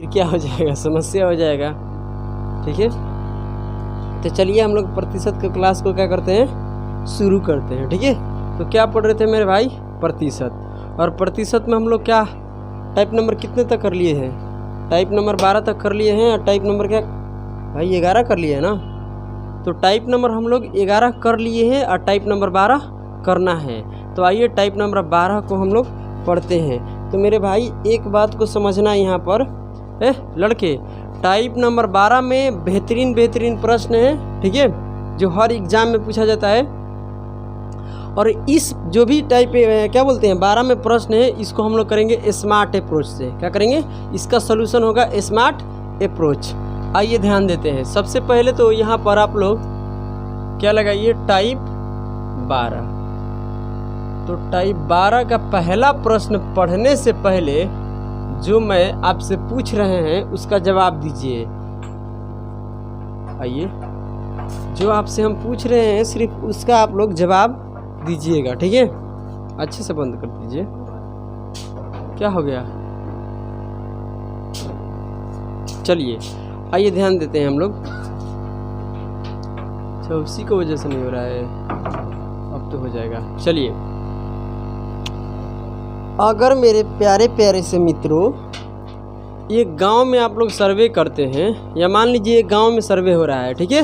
फिर क्या हो जाएगा, समस्या हो जाएगा। ठीक है, तो चलिए हम लोग प्रतिशत के क्लास को क्या करते हैं, शुरू करते हैं। ठीक है, तो क्या पढ़ रहे थे मेरे भाई, प्रतिशत। और प्रतिशत में हम लोग क्या टाइप नंबर कितने तक कर लिए हैं, टाइप नंबर 12 तक कर लिए हैं। और टाइप नंबर क्या भाई 11 कर लिए हैं ना। तो टाइप नंबर हम लोग 11 कर लिए हैं और टाइप नंबर 12 करना है। तो आइए टाइप नंबर 12 को हम लोग पढ़ते हैं। तो मेरे भाई एक बात को समझना यहाँ पर लड़के, टाइप नंबर 12 में बेहतरीन प्रश्न है। ठीक है, जो हर एग्जाम में पूछा जाता है। और इस जो भी टाइप क्या बोलते हैं 12 में प्रश्न है, इसको हम लोग करेंगे स्मार्ट अप्रोच से। क्या करेंगे, इसका सलूशन होगा स्मार्ट अप्रोच। आइए ध्यान देते हैं। सबसे पहले तो यहाँ पर आप लोग क्या लगाइए, टाइप 12। तो टाइप 12 का पहला प्रश्न पढ़ने से पहले जो मैं आपसे पूछ रहे हैं उसका जवाब दीजिए। आइए, जो आपसे हम पूछ रहे हैं सिर्फ उसका आप लोग जवाब दीजिएगा। ठीक है, अच्छे से बंद कर दीजिए। क्या हो गया, चलिए आइए ध्यान देते हैं हम लोग। अच्छा, उसी को वजह से नहीं हो रहा है, अब तो हो जाएगा। चलिए, अगर मेरे प्यारे प्यारे से मित्रों एक गांव में आप लोग सर्वे करते हैं, या मान लीजिए एक गांव में सर्वे हो रहा है। ठीक है,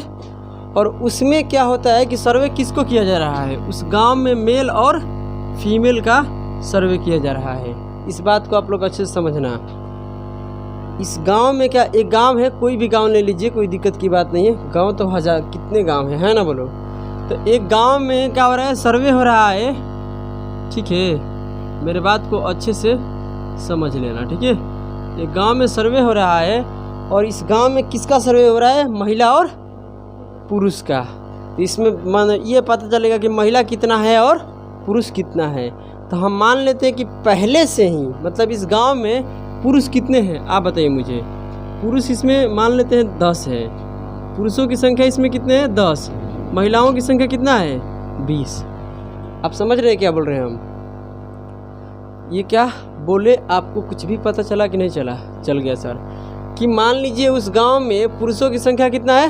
और उसमें क्या होता है कि सर्वे किसको किया जा रहा है, उस गांव में मेल और फीमेल का सर्वे किया जा रहा है। इस बात को आप लोग अच्छे से समझना। इस गांव में क्या, एक गांव है, कोई भी गांव ले लीजिए, कोई दिक्कत की बात नहीं है। गांव तो हजार कितने गांव है ना, बोलो। तो एक गांव में क्या हो रहा है, सर्वे हो रहा है। ठीक है, मेरे बात को अच्छे से समझ लेना। ठीक है, एक गांव में सर्वे हो रहा है और इस गांव में किसका सर्वे हो रहा है, महिला और पुरुष का। तो इसमें मान ये पता चलेगा कि महिला कितना है और पुरुष कितना है। तो हम मान लेते हैं कि पहले से ही, मतलब इस गांव में पुरुष कितने हैं आप बताइए मुझे। पुरुष इसमें मान लेते हैं 10 है, पुरुषों की संख्या इसमें कितने हैं 10, महिलाओं की संख्या कितना है 20। आप समझ रहे हैं क्या बोल रहे हैं हम, ये क्या बोले, आपको कुछ भी पता चला कि नहीं चला, चल गया सर। कि मान लीजिए उस गांव में पुरुषों की संख्या कितना है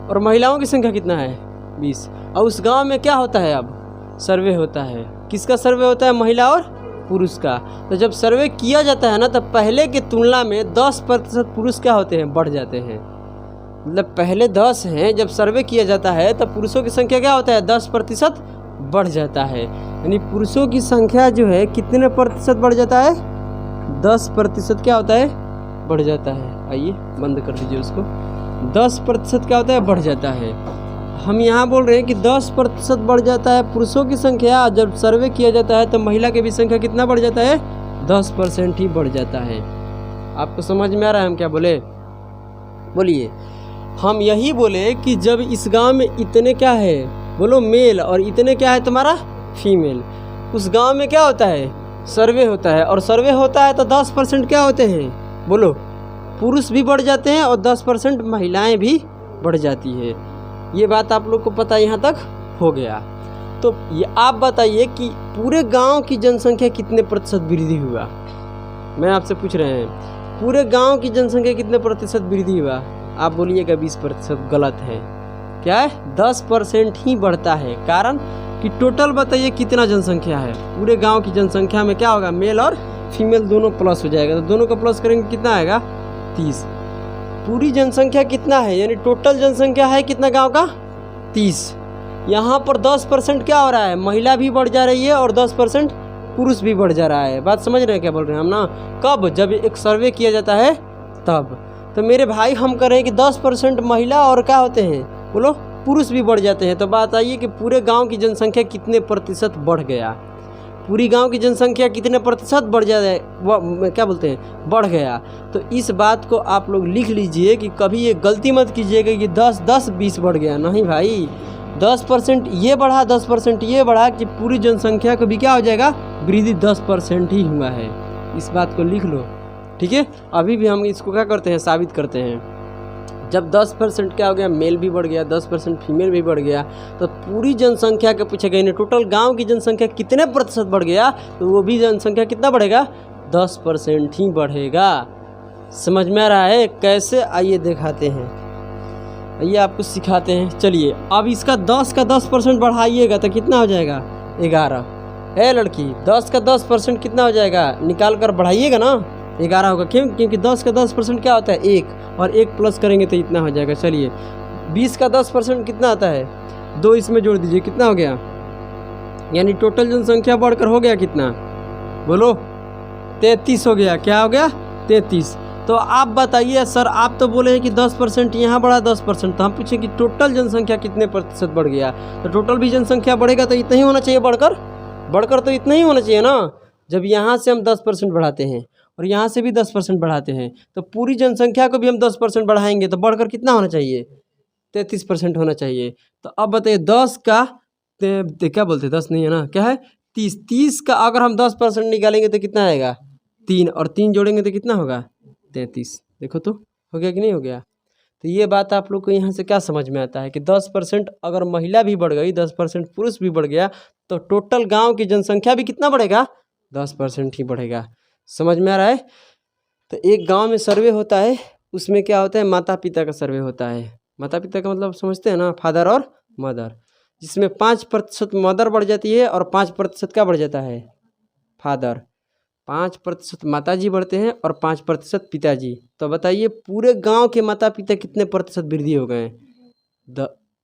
और महिलाओं की संख्या कितना है 20। और उस गांव में क्या होता है, अब सर्वे होता है। किसका सर्वे होता है, महिला और पुरुष का। तो जब सर्वे किया जाता है ना, तो पहले की तुलना में 10% पुरुष क्या होते हैं, बढ़ जाते हैं। मतलब पहले 10 हैं, जब सर्वे किया जाता है तब पुरुषों की संख्या क्या होता है, 10% बढ़ जाता है। यानी पुरुषों की संख्या जो है कितने प्रतिशत बढ़ जाता है, 10% क्या होता है, बढ़ जाता है। आइए बंद कर दीजिए उसको। 10% क्या होता है, बढ़ जाता है। हम यहाँ बोल रहे हैं कि 10% बढ़ जाता है पुरुषों की संख्या। जब सर्वे किया जाता है तो महिला की भी संख्या कितना बढ़ जाता है, 10% ही बढ़ जाता है। आपको समझ में आ रहा है हम क्या बोले, बोलिए। हम यही बोले कि जब इस गांव में इतने क्या है, बोलो मेल, और इतने क्या है तुम्हारा फीमेल, उस गांव में क्या होता है, सर्वे होता है। और सर्वे होता है तो 10% क्या होते हैं, बोलो, पुरुष भी बढ़ जाते हैं और 10% महिलाएं भी बढ़ जाती है। ये बात आप लोग को पता यहाँ तक हो गया। तो ये आप बताइए कि पूरे गांव की जनसंख्या कितने प्रतिशत वृद्धि हुआ, मैं आपसे पूछ रहे हैं, पूरे गांव की जनसंख्या कितने प्रतिशत वृद्धि हुआ। आप बोलिएगा 20%, गलत है। क्या है, 10% ही बढ़ता है। कारण कि टोटल बताइए कितना जनसंख्या है, पूरे गांव की जनसंख्या में क्या होगा, मेल और फीमेल दोनों प्लस हो जाएगा। तो दोनों का प्लस करेंगे कितना आएगा, 30। पूरी जनसंख्या कितना है, यानी टोटल जनसंख्या है कितना गांव का, 30। यहाँ पर 10% क्या हो रहा है, महिला भी बढ़ जा रही है और 10% पुरुष भी बढ़ जा रहा है। बात समझ रहे हैं क्या बोल रहे हैं हम ना। कब, जब एक सर्वे किया जाता है तब। तो मेरे भाई हम कह रहे हैं कि 10% महिला और क्या होते हैं, बोलो, पुरुष भी बढ़ जाते हैं। तो बात आइए कि पूरे गांव की जनसंख्या कितने प्रतिशत बढ़ गया, पूरी गांव की जनसंख्या कितने प्रतिशत बढ़ जाए, क्या बोलते हैं, बढ़ गया। तो इस बात को आप लोग लिख लीजिए कि कभी ये गलती मत कीजिएगा कि 10-10-20 बढ़ गया। नहीं भाई, 10% ये बढ़ा, 10% ये बढ़ा, कि पूरी जनसंख्या को भी क्या हो जाएगा, वृद्धि 10% ही हुआ है। इस बात को लिख लो, ठीक है। अभी भी हम इसको क्या करते हैं, साबित करते हैं। जब 10% क्या हो गया, मेल भी बढ़ गया, 10% फीमेल भी बढ़ गया, तो पूरी जनसंख्या के पूछे गए, टोटल गांव की जनसंख्या कितने प्रतिशत बढ़ गया, तो वो भी जनसंख्या कितना बढ़ेगा, 10% ही बढ़ेगा। समझ में आ रहा है कैसे? आइए दिखाते हैं, आइए आपको सिखाते हैं। चलिए अब इसका 10 का 10% बढ़ाइएगा तो कितना हो जाएगा? 11 है लड़की। 10 का 10% कितना हो जाएगा? निकाल कर बढ़ाइएगा ना, 11 होगा। क्यों? क्योंकि 10 का 10% क्या होता है? 1, और 1 प्लस करेंगे तो इतना हो जाएगा। चलिए 20 का 10% कितना आता है? 2 इसमें जोड़ दीजिए, कितना हो गया? यानी टोटल जनसंख्या बढ़कर हो गया कितना? बोलो 33 हो गया। क्या हो गया? 33। तो आप बताइए सर, आप तो बोले हैं कि 10% यहाँ बढ़ा 10%, तो हम पूछे कि टोटल जनसंख्या कितने प्रतिशत बढ़ गया? तो टोटल भी जनसंख्या बढ़ेगा तो इतना ही होना चाहिए, बढ़कर तो इतना ही होना चाहिए ना। जब यहाँ से हम 10% बढ़ाते हैं और यहाँ से भी 10% बढ़ाते हैं तो पूरी जनसंख्या को भी हम 10% बढ़ाएंगे तो बढ़कर कितना होना चाहिए? 33% होना चाहिए। तो अब बताइए 10 का क्या बोलते हैं, 10 नहीं है ना, क्या है? 30 का अगर हम 10% निकालेंगे तो कितना आएगा? 3, और 3 जोड़ेंगे तो कितना होगा? 33। देखो तो हो गया कि नहीं हो गया? तो ये बात आप लोग को यहाँ से क्या समझ में आता है कि 10% अगर महिला भी बढ़ गई, 10% पुरुष भी बढ़ गया तो टोटल गांव की जनसंख्या भी कितना बढ़ेगा? 10% ही बढ़ेगा। समझ में आ रहा है? तो एक गांव में सर्वे होता है, उसमें क्या होता है? माता पिता का सर्वे होता है। माता पिता का मतलब समझते हैं ना, फादर और मदर, जिसमें 5% मदर बढ़ जाती है और 5% क्या बढ़ जाता है? फादर। 5% माताजी बढ़ते हैं और 5% पिताजी। तो बताइए पूरे गांव के माता पिता कितने प्रतिशत वृद्धि हो गए?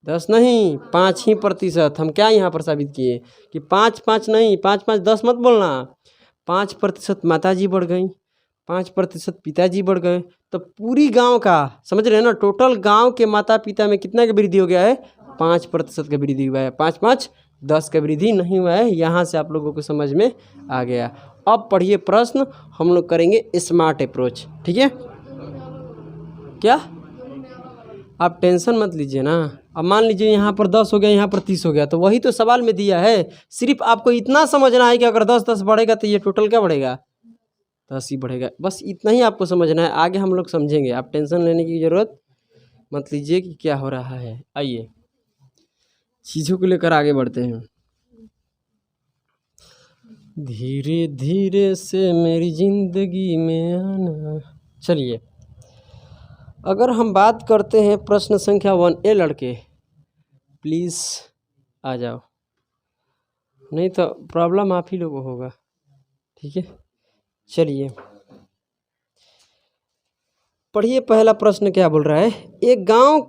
10 नहीं, 5% ही। हम क्या यहाँ पर साबित किए कि 5 नहीं, 5 10 मत बोलना। 5% माताजी बढ़ गई, 5% पिताजी बढ़ गए, तो पूरी गांव का, समझ रहे हैं ना, टोटल गांव के माता पिता में कितना का वृद्धि हो गया है? 5% का वृद्धि हुआ है। 5 10 का वृद्धि नहीं हुआ है। यहाँ से आप लोगों को समझ में आ गया। अब पढ़िए प्रश्न, हम लोग करेंगे स्मार्ट अप्रोच, ठीक है? क्या आप टेंशन मत लीजिए ना। अब मान लीजिए यहाँ पर 10 हो गया, यहाँ पर 30 हो गया, तो वही तो सवाल में दिया है। सिर्फ आपको इतना समझना है कि अगर 10 बढ़ेगा तो ये टोटल क्या बढ़ेगा? 10 ही बढ़ेगा। बस इतना ही आपको समझना है, आगे हम लोग समझेंगे। आप टेंशन लेने की ज़रूरत मत लीजिए कि क्या हो रहा है। आइए चीज़ों को लेकर आगे बढ़ते हैं। धीरे धीरे से मेरी ज़िंदगी में आना। चलिए अगर हम बात करते हैं प्रश्न संख्या 1, ए लड़के प्लीज़ आ जाओ, नहीं तो प्रॉब्लम आप ही लोगों को होगा, ठीक है? चलिए पढ़िए, पहला प्रश्न क्या बोल रहा है? एक गांव,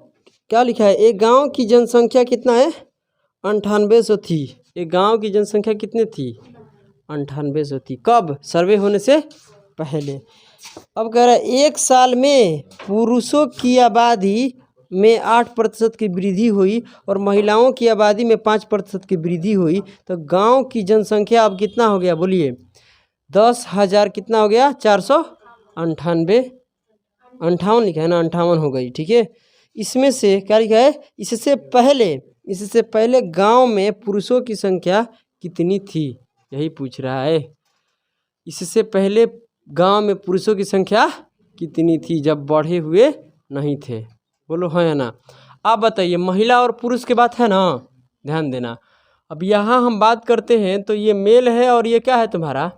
क्या लिखा है? एक गांव की जनसंख्या कितना है? 9800 थी। एक गांव की जनसंख्या कितनी थी? 9800 थी। कब? सर्वे होने से पहले। अब कह रहा है एक साल में पुरुषों की आबादी में 8% की वृद्धि हुई और महिलाओं की आबादी में 5% की वृद्धि हुई, तो गांव की जनसंख्या अब कितना हो गया? बोलिए 10,000 कितना हो गया? 498, 58 लिखा है ना, 58 हो गई, ठीक है? इसमें से क्या लिखा है? इससे पहले गांव में पुरुषों की संख्या कितनी थी? यही पूछ रहा है। इससे पहले गांव में पुरुषों की संख्या कितनी थी जब बढ़े हुए नहीं थे? बोलो हाँ या ना। आप बताइए, महिला और पुरुष की बात है ना, ध्यान देना। अब यहाँ हम बात करते हैं तो ये मेल है और ये क्या है तुम्हारा?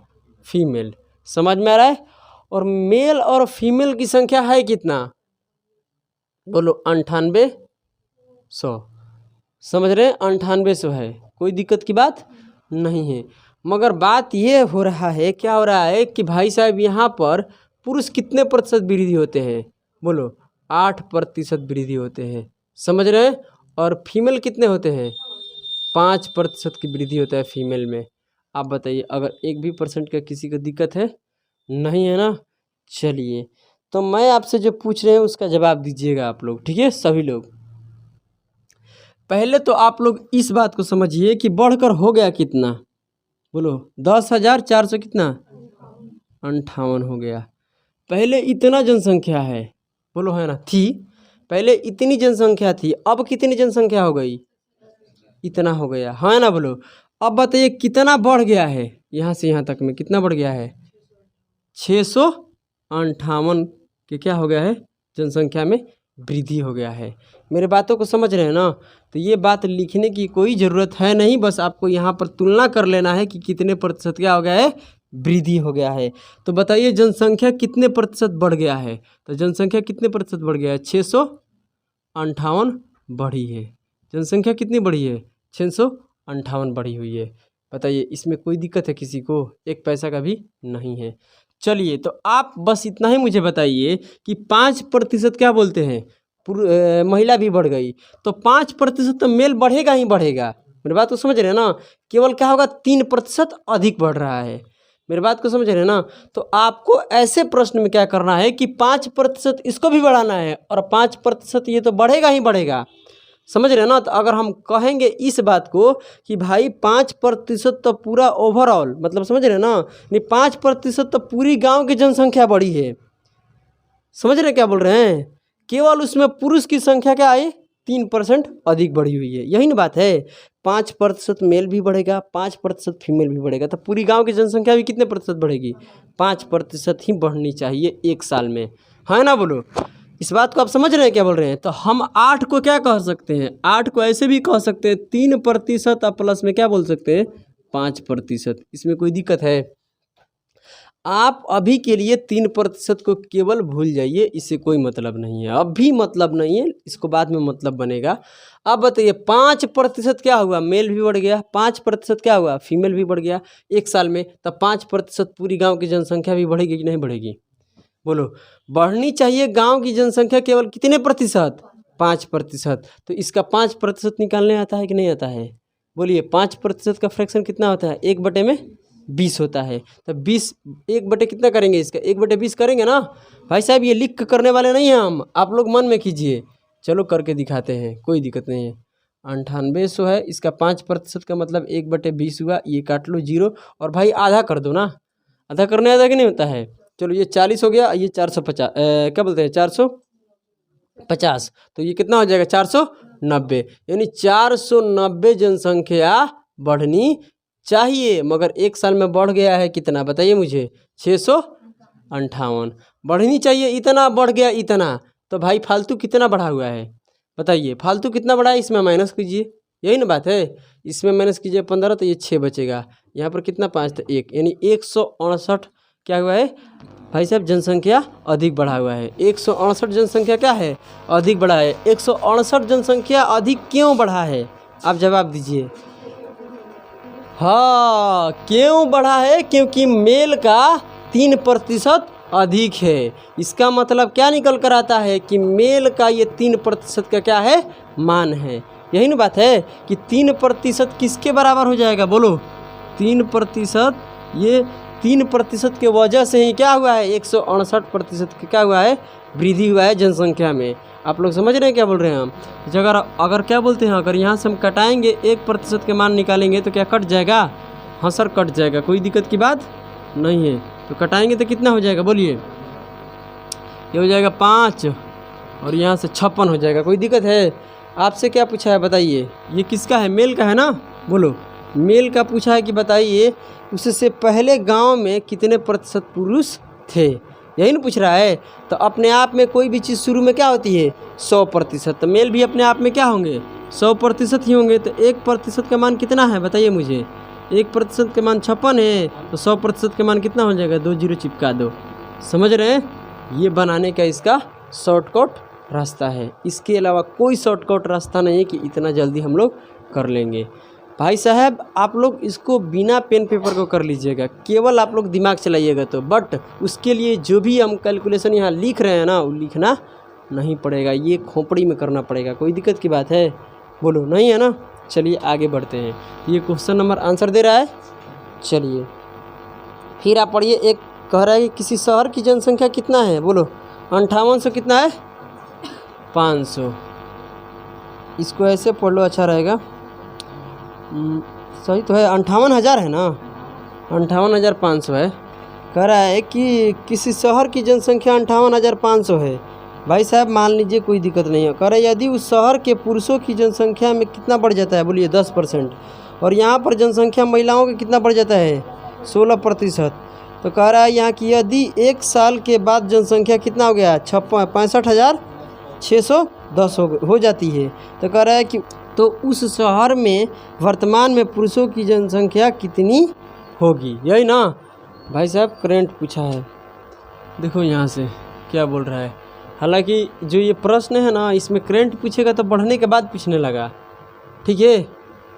फीमेल। समझ में आ रहा है? और मेल और फीमेल की संख्या है कितना? बोलो 9800। समझ रहे हैं? 9800 है, कोई दिक्कत की बात नहीं है। मगर बात ये हो रहा है, क्या हो रहा है कि भाई साहब यहाँ पर पुरुष कितने प्रतिशत वृद्धि होते हैं? बोलो 8% वृद्धि होते हैं। समझ रहे हैं? और फीमेल कितने होते हैं? 5% की वृद्धि होता है फीमेल में। आप बताइए, अगर 1 भी % का किसी को दिक्कत है? नहीं है ना? चलिए तो मैं आपसे जो पूछ रहे हैं उसका जवाब दीजिएगा आप लोग, ठीक है? सभी लोग पहले तो आप लोग इस बात को समझिए कि बढ़कर हो गया कितना? बोलो 10,400 कितना? 58 हो गया। पहले इतना जनसंख्या है, बोलो है ना, थी। पहले इतनी जनसंख्या थी, अब कितनी जनसंख्या हो गई? इतना हो गया, हाँ ना? बोलो अब बताइए कितना बढ़ गया है? यहाँ से यहाँ तक में कितना बढ़ गया है? 658 के क्या हो गया है? जनसंख्या में वृद्धि हो गया है। मेरे बातों को समझ रहे हैं ना? तो ये बात लिखने की कोई ज़रूरत है नहीं, बस आपको यहाँ पर तुलना कर लेना है कि कितने प्रतिशत क्या हो गया है? वृद्धि हो गया है। तो बताइए जनसंख्या कितने प्रतिशत बढ़ गया है? तो जनसंख्या कितने प्रतिशत बढ़ गया है? 658 बढ़ी है। जनसंख्या कितनी बढ़ी है? 658 बढ़ी हुई है। बताइए इसमें कोई दिक्कत है किसी को? एक पैसा का भी नहीं है। चलिए तो आप बस इतना ही मुझे बताइए कि 5% क्या बोलते हैं महिला भी बढ़ गई, तो 5% तो मेल बढ़ेगा ही बढ़ेगा। मेरी बात को समझ रहे हैं ना? केवल क्या होगा 3% अधिक बढ़ रहा है। मेरी बात को समझ रहे हैं ना? तो आपको ऐसे प्रश्न में क्या करना है कि 5% इसको भी बढ़ाना है और 5% ये तो बढ़ेगा ही बढ़ेगा। समझ रहे हैं ना? तो अगर हम कहेंगे इस बात को कि भाई 5% तो पूरा ओवरऑल, मतलब समझ रहे हैं ना, नहीं 5% तो पूरी गांव की जनसंख्या बढ़ी है। समझ रहे क्या बोल रहे हैं? केवल उसमें पुरुष की संख्या क्या आई? 3% अधिक बढ़ी हुई है। यही ना बात है। 5% मेल भी बढ़ेगा, 5% फीमेल भी बढ़ेगा, तो पूरी गांव की जनसंख्या भी कितने प्रतिशत बढ़ेगी? 5% ही बढ़नी चाहिए एक साल में, है ना? बोलो, इस बात को आप समझ रहे हैं क्या बोल रहे हैं? तो हम 8 को क्या कह सकते हैं? 8 को ऐसे भी कह सकते हैं 3% और प्लस में क्या बोल सकते हैं? 5%। इसमें कोई दिक्कत है? आप अभी के लिए 3% को केवल भूल जाइए, इससे कोई मतलब नहीं है। अभी मतलब नहीं है, इसको बाद में मतलब बनेगा। अब बताइए 5% क्या हुआ? मेल भी बढ़ गया। 5% क्या हुआ? फीमेल भी बढ़ गया एक साल में। तब 5% पूरी गांव की जनसंख्या भी बढ़ेगी कि नहीं बढ़ेगी? बोलो, बढ़नी चाहिए गांव की जनसंख्या केवल कितने प्रतिशत? 5%। तो इसका 5% निकालने आता है कि नहीं आता है? बोलिए, 5% का फ्रैक्शन कितना होता है? 1/20 होता है। तो 20 1/, कितना करेंगे इसका? 1/20 करेंगे ना भाई साहब। ये लिख करने वाले नहीं हैं हम, आप लोग मन में कीजिए। चलो करके दिखाते हैं, कोई दिक्कत नहीं है। 9800 है, इसका 5% का मतलब 1/20 हुआ। ये काट लो 0 और भाई आधा कर दो ना। आधा करने आता कि नहीं होता है? चलो ये 40 हो गया, ये 450 क्या बोलते हैं 450। तो ये कितना हो जाएगा? 490। यानी 490 जनसंख्या बढ़नी चाहिए, मगर एक साल में बढ़ गया है कितना? बताइए मुझे। 658 बढ़नी चाहिए, इतना बढ़ गया इतना। तो भाई फालतू कितना बढ़ा हुआ है? बताइए फालतू कितना बढ़ा है? इसमें माइनस कीजिए, यही ना बात है। इसमें माइनस कीजिए 15, तो ये 6 बचेगा। यहाँ पर कितना? 5, तो 1, यानी 168 क्या हुआ है भाई साहब? जनसंख्या अधिक बढ़ा हुआ है। 168 जनसंख्या क्या है? अधिक बढ़ा है। 168 जनसंख्या अधिक क्यों बढ़ा है? आप जवाब दीजिए। हाँ, क्यों बढ़ा है? क्योंकि मेल का 3% अधिक है। इसका मतलब क्या निकल कर आता है कि मेल का ये 3% का क्या है? मान है। यही ना बात है कि 3% किसके बराबर हो जाएगा? बोलो, 3%। ये 3% के वजह से ही क्या हुआ है? 168% क्या हुआ है? वृद्धि हुआ है जनसंख्या में। आप लोग समझ रहे हैं क्या बोल रहे हैं हम? अगर क्या बोलते हैं, अगर यहाँ से हम कटाएंगे 1% के मान निकालेंगे तो क्या कट जाएगा? हाँ सर, कट जाएगा, कोई दिक्कत की बात नहीं है। तो कटाएंगे तो कितना हो जाएगा? बोलिए, ये हो जाएगा 5 और यहाँ से 56 हो जाएगा। कोई दिक्कत है? आपसे क्या पूछा है बताइए? ये किसका है? मेल का है ना? बोलो, मेल का पूछा है कि बताइए उससे पहले गांव में कितने प्रतिशत पुरुष थे, यही ना पूछ रहा है। तो अपने आप में कोई भी चीज़ शुरू में क्या होती है? 100%। तो मेल भी अपने आप में क्या होंगे? 100% ही होंगे। तो 1% का मान कितना है बताइए मुझे? 1% का मान 56 है, तो 100% का मान कितना हो जाएगा? 2 0 चिपका दो। समझ रहे हैं? ये बनाने का इसका शॉर्टकट रास्ता है। इसके अलावा कोई शॉर्टकट रास्ता नहीं है कि इतना जल्दी हम लोग कर लेंगे। भाई साहब, आप लोग इसको बिना पेन पेपर को कर लीजिएगा, केवल आप लोग दिमाग चलाइएगा तो। बट उसके लिए जो भी हम कैलकुलेशन यहाँ लिख रहे हैं ना, वो लिखना नहीं पड़ेगा, ये खोपड़ी में करना पड़ेगा। कोई दिक्कत की बात है? बोलो, नहीं है ना? चलिए आगे बढ़ते हैं। ये क्वेश्चन नंबर आंसर दे रहा है। चलिए फिर आप पढ़िए। एक कह रहा है कि किसी शहर की जनसंख्या कितना है? बोलो, 5800 कितना है? 500। इसको ऐसे पढ़ लो, अच्छा रहेगा। सही तो है, 58,000 है ना? 58,500 है। कह रहा है कि किसी शहर की जनसंख्या 58,500 है। भाई साहब मान लीजिए, कोई दिक्कत नहीं है। कह रहा है यदि उस शहर के पुरुषों की जनसंख्या में कितना बढ़ जाता है? बोलिए 10%। और यहाँ पर जनसंख्या महिलाओं की कितना बढ़ जाता है? 16%। तो कह रहा है यहाँ की यदि एक साल के बाद जनसंख्या कितना हो गया? 65,610 हो जाती है। तो कह रहा है कि तो उस शहर में वर्तमान में पुरुषों की जनसंख्या कितनी होगी? यही ना? भाई साहब करंट पूछा है, देखो यहाँ से क्या बोल रहा है। हालांकि जो ये प्रश्न है ना, इसमें करंट पूछेगा तो बढ़ने के बाद पूछने लगा, ठीक है,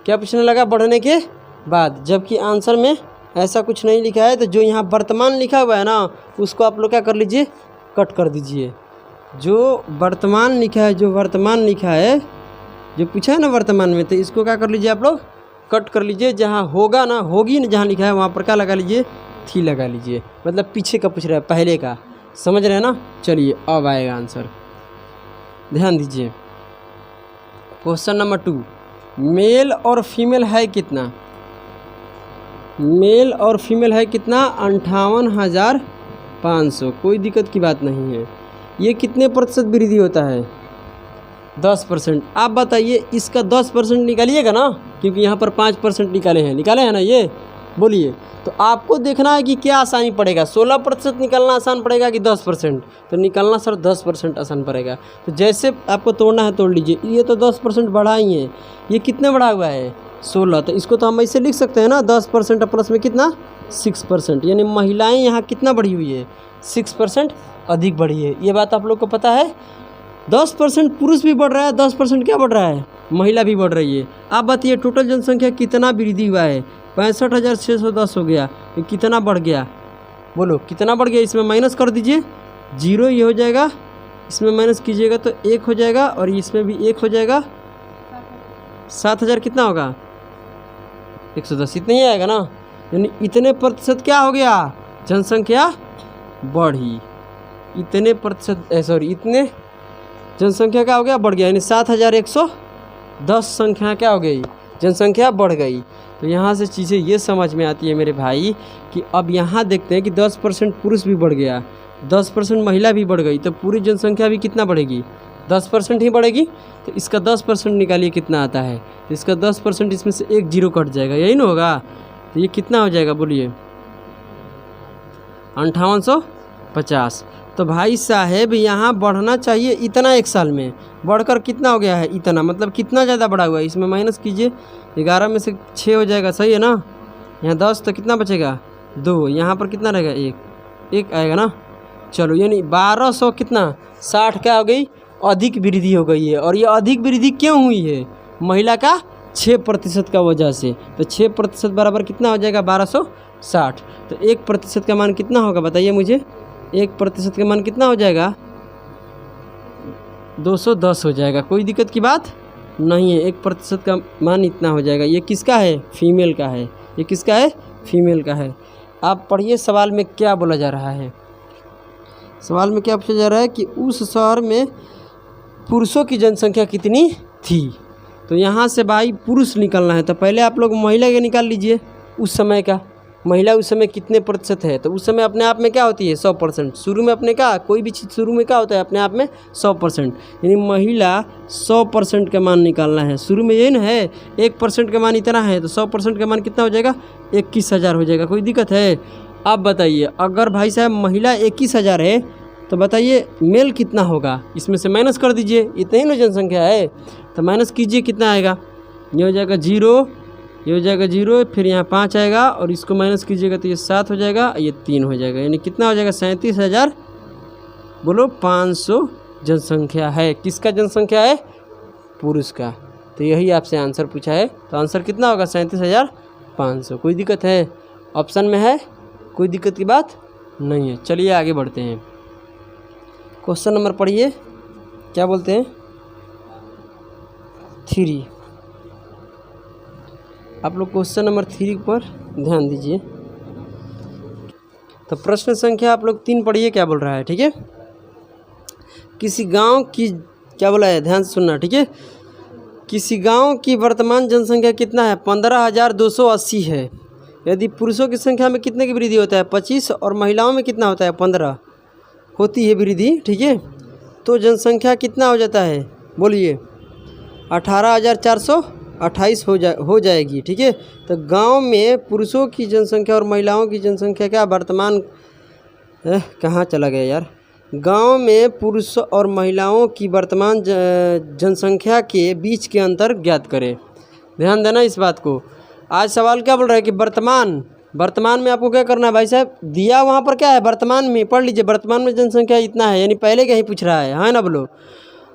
क्या पूछने लगा, बढ़ने के बाद, जबकि आंसर में ऐसा कुछ नहीं लिखा है। तो जो यहाँ वर्तमान लिखा हुआ है ना, उसको आप लोग क्या कर लीजिए, कट कर दीजिए। जो वर्तमान लिखा है, जो वर्तमान लिखा है, जो पूछा है ना वर्तमान में, तो इसको क्या कर लीजिए आप लोग, कट कर लीजिए। जहाँ होगा ना, होगी ना, जहाँ लिखा है वहाँ पर क्या लगा लीजिए, थी लगा लीजिए। मतलब पीछे का पूछ रहा है, पहले का, समझ रहे हैं ना। चलिए अब आएगा आंसर, ध्यान दीजिए। क्वेश्चन नंबर 2, मेल और फीमेल है कितना, मेल और फीमेल है कितना, 58,500। कोई दिक्कत की बात नहीं है। ये कितने प्रतिशत वृद्धि होता है, 10%। आप बताइए इसका 10% निकालिएगा ना, क्योंकि यहाँ पर 5% निकाले हैं ना ये, बोलिए। तो आपको देखना है कि क्या आसानी पड़ेगा, 16% निकालना आसान पड़ेगा कि 10%। तो निकालना सर 10% आसान पड़ेगा। तो जैसे आपको तोड़ना है तोड़ लीजिए। ये तो 10% बढ़ा ही है, ये कितने बढ़ा हुआ है, 16। तो इसको तो हम ऐसे लिख सकते हैं ना, 10% प्लस में कितना, 6%। यानी महिलाएं यहाँ कितना बढ़ी हुई है, 6% अधिक बढ़ी है। ये बात आप लोग को पता है। 10% पुरुष भी बढ़ रहा है, 10% क्या बढ़ रहा है, महिला भी बढ़ रही है। आप बताइए टोटल जनसंख्या कितना वृद्धि हुआ है, 65,610 हो गया। ये कितना बढ़ गया, बोलो कितना बढ़ गया। इसमें माइनस कर दीजिए, 0 ये हो जाएगा, इसमें माइनस कीजिएगा तो 1 हो जाएगा, और इसमें भी 1 हो जाएगा। 7,000 कितना होगा, 110, इतना ही आएगा ना। यानी इतने प्रतिशत क्या हो गया, जनसंख्या बढ़ी। इतने प्रतिशत इतने जनसंख्या क्या हो गया, बढ़ गया। यानी 7,110 संख्या क्या हो गई, जनसंख्या बढ़ गई। तो यहाँ से चीज़ें ये समझ में आती है मेरे भाई कि अब यहाँ देखते हैं कि 10% पुरुष भी बढ़ गया, 10% महिला भी बढ़ गई, तो पूरी जनसंख्या भी कितना बढ़ेगी, 10% ही बढ़ेगी। तो इसका 10% निकालिए कितना आता है। तो इसका 10%, इसमें से 1 0 कट जाएगा, यही ना होगा। तो ये कितना हो जाएगा बोलिए, 5850। तो भाई साहेब यहाँ बढ़ना चाहिए इतना, एक साल में बढ़कर कितना हो गया है, इतना। मतलब कितना ज़्यादा बढ़ा हुआ है। इसमें माइनस कीजिए, 11 में से 6 हो जाएगा, सही है ना। यहाँ 10 तो कितना बचेगा, 2। यहाँ पर कितना रहेगा, 1 आएगा ना। चलो यानी 1200 कितना 60 क्या हो गई, अधिक वृद्धि हो गई है। और ये अधिक वृद्धि क्यों हुई है, महिला का 6% का वजह से। तो 6% बराबर कितना हो जाएगा, 1260। तो 1% का मान कितना होगा बताइए मुझे, 1% का मान कितना हो जाएगा, 210 हो जाएगा। कोई दिक्कत की बात नहीं है, 1% का मान इतना हो जाएगा। ये किसका है, फीमेल का है। ये किसका है, फीमेल का है। आप पढ़िए सवाल में क्या बोला जा रहा है। सवाल में क्या पूछा जा रहा है कि उस शहर में पुरुषों की जनसंख्या कितनी थी। तो यहाँ से भाई पुरुष निकलना है, तो पहले आप लोग महिला का निकाल लीजिए। उस समय का महिला उस समय कितने प्रतिशत है, तो उस समय अपने आप में क्या होती है, 100%। शुरू में अपने का कोई भी चीज़ शुरू में क्या होता है, अपने आप में 100%। यानी महिला 100% का मान निकालना है। शुरू में यही ना है, 1% का मान इतना है, तो 100% का मान कितना हो जाएगा, 21,000 हो जाएगा। कोई दिक्कत है। अब बताइए अगर भाई साहब महिला 21,000 है, तो बताइए मेल कितना होगा, इसमें से माइनस कर दीजिए, इतनी ही ना जनसंख्या है। तो माइनस कीजिए, कितना आएगा, ये हो जाएगा 0, ये हो जाएगा 0, फिर यहाँ 5 आएगा, और इसको माइनस कीजिएगा तो ये 7 हो जाएगा, ये 3 हो जाएगा। यानी कितना हो जाएगा, 37,000 बोलो 500 जनसंख्या है। किसका जनसंख्या है, पुरुष का। तो यही आपसे आंसर पूछा है। तो आंसर कितना होगा, 37,500। कोई दिक्कत है, ऑप्शन में है, कोई दिक्कत की बात नहीं है। चलिए आगे बढ़ते हैं। क्वेश्चन नंबर पढ़िए, क्या बोलते हैं, 3। आप लोग क्वेश्चन नंबर 3 पर ध्यान दीजिए। तो प्रश्न संख्या आप लोग 3 पढ़िए, क्या बोल रहा है, ठीक है। किसी गांव की, क्या बोला है, ध्यान से सुनना, ठीक है। किसी गांव की वर्तमान जनसंख्या कितना है, 15,280 है। यदि पुरुषों की संख्या में कितने की वृद्धि होता है, 25, और महिलाओं में कितना होता है, 15 होती है वृद्धि, ठीक है। तो जनसंख्या कितना हो जाता है, बोलिए 18,428 हो जाएगी, ठीक है। तो गांव में पुरुषों की जनसंख्या और महिलाओं की जनसंख्या क्या वर्तमान, कहाँ चला गया यार, गांव में पुरुष और महिलाओं की वर्तमान जनसंख्या के बीच के अंतर ज्ञात करें। ध्यान देना इस बात को। आज सवाल क्या बोल रहा है कि वर्तमान वर्तमान में आपको क्या करना है भाई साहब, दिया वहाँ पर क्या है वर्तमान में, पढ़ लीजिए वर्तमान में जनसंख्या इतना है, यानी पहले का ही पूछ रहा है ना बोलो।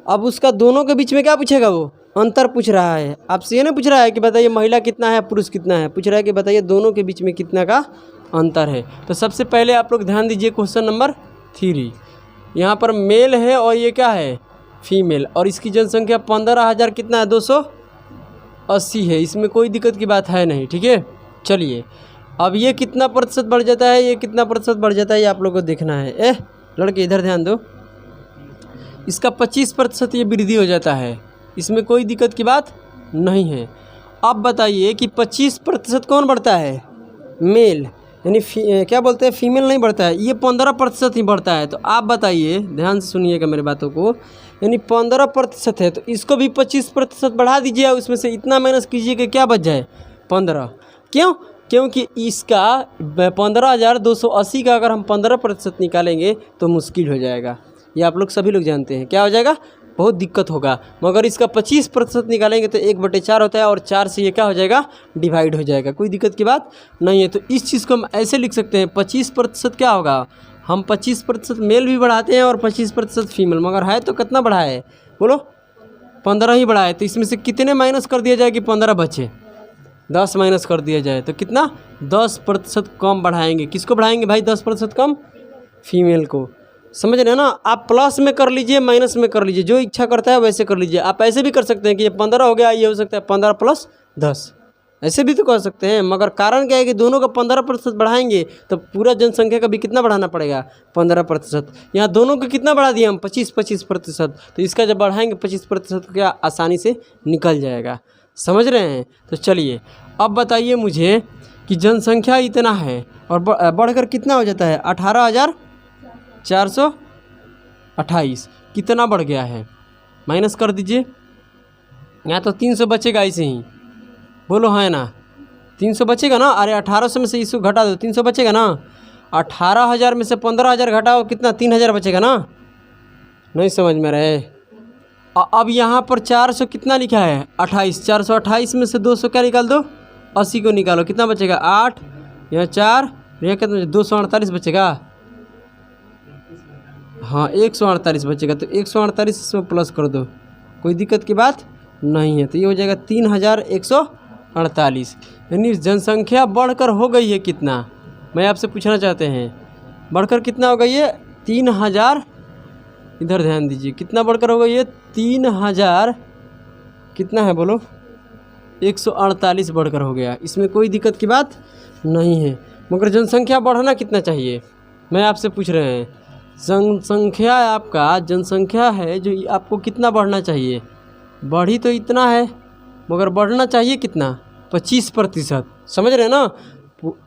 अब उसका दोनों के बीच में क्या पूछेगा, वो अंतर पूछ रहा है। आपसे ये नहीं पूछ रहा है कि बताइए महिला कितना है पुरुष कितना है, पूछ रहा है कि बताइए दोनों के बीच में कितना का अंतर है। तो सबसे पहले आप लोग ध्यान दीजिए क्वेश्चन नंबर 3, यहाँ पर मेल है और ये क्या है फीमेल, और इसकी जनसंख्या 15,000 कितना है 280 है, इसमें कोई दिक्कत की बात है नहीं, ठीक है। चलिए अब ये कितना प्रतिशत बढ़ जाता है, ये कितना प्रतिशत बढ़ जाता है, ये आप लोगों को देखना है। लड़के इधर ध्यान दो, इसका 25% ये वृद्धि हो जाता है, इसमें कोई दिक्कत की बात नहीं है। अब बताइए कि 25% कौन बढ़ता है, मेल, यानी क्या बोलते हैं फीमेल नहीं बढ़ता है, ये 15% ही बढ़ता है। तो आप बताइए, ध्यान से सुनिएगा मेरी बातों को, यानी 15% है तो इसको भी 25% बढ़ा दीजिए, उसमें से इतना माइनस कीजिए कि क्या बच जाए 15। क्यों, क्योंकि इसका 15,280 का अगर हम 15% निकालेंगे तो मुश्किल हो जाएगा, ये आप लोग सभी लोग जानते हैं, क्या हो जाएगा बहुत दिक्कत होगा। मगर इसका 25% निकालेंगे तो 1/4 होता है, और 4 से ये क्या हो जाएगा डिवाइड हो जाएगा, कोई दिक्कत की बात नहीं है। तो इस चीज़ को हम ऐसे लिख सकते हैं 25% क्या होगा, हम 25% मेल भी बढ़ाते हैं और 25% फीमेल, मगर है तो कितना बढ़ा है बोलो 15 ही बढ़ा है। तो इसमें से कितने माइनस कर दिया जाए कि 15 बचे, 10 माइनस कर दिया जाए तो कितना 10% कम बढ़ाएंगे। किसको बढ़ाएंगे भाई 10% कम, फीमेल को, समझ रहे हैं ना। आप प्लस में कर लीजिए माइनस में कर लीजिए, जो इच्छा करता है वैसे कर लीजिए। आप ऐसे भी कर सकते हैं कि ये 15 हो गया, ये हो सकता है 15 + 10, ऐसे भी तो कर सकते हैं। मगर कारण क्या है कि दोनों का 15% बढ़ाएंगे तो पूरा जनसंख्या का भी कितना बढ़ाना पड़ेगा 15%। यहाँ दोनों का कितना बढ़ा दिया हम 25%, तो इसका जब बढ़ाएंगे 25% क्या आसानी से निकल जाएगा, समझ रहे हैं। तो चलिए अब बताइए मुझे कि जनसंख्या इतना है और बढ़कर कितना हो जाता है 18,428, कितना बढ़ गया है माइनस कर दीजिए। यहाँ तो 300 बचेगा ऐसे ही, बोलो है ना 300 बचेगा ना। अरे 1800 में से इसको घटा दो, 300 बचेगा ना। 18,000 में से 15,000 घटाओ कितना 3,000 बचेगा ना, नहीं समझ में रहे। अब यहाँ पर 400 कितना लिखा है 28, 428 में से 200 क्या निकाल दो 80 को निकालो, कितना बचेगा 8, यहाँ 4, यहाँ कितना 248 बचेगा, हाँ 148 बचेगा। तो 148 इसमें प्लस कर दो, कोई दिक्कत की बात नहीं है। तो ये हो जाएगा 3,148, यानी जनसंख्या बढ़कर हो गई है कितना, मैं आपसे पूछना चाहते हैं बढ़कर कितना हो गई है 3,000, इधर ध्यान दीजिए कितना बढ़कर हो गई है 3,000 कितना है बोलो 148 बढ़कर हो गया, इसमें कोई दिक्कत की बात नहीं है। मगर जनसंख्या बढ़ना कितना चाहिए, मैं आपसे पूछ रहे हैं जनसंख्या, आपका जनसंख्या है जो आपको कितना बढ़ना चाहिए, बढ़ी तो इतना है मगर बढ़ना चाहिए कितना 25%, समझ रहे हैं ना।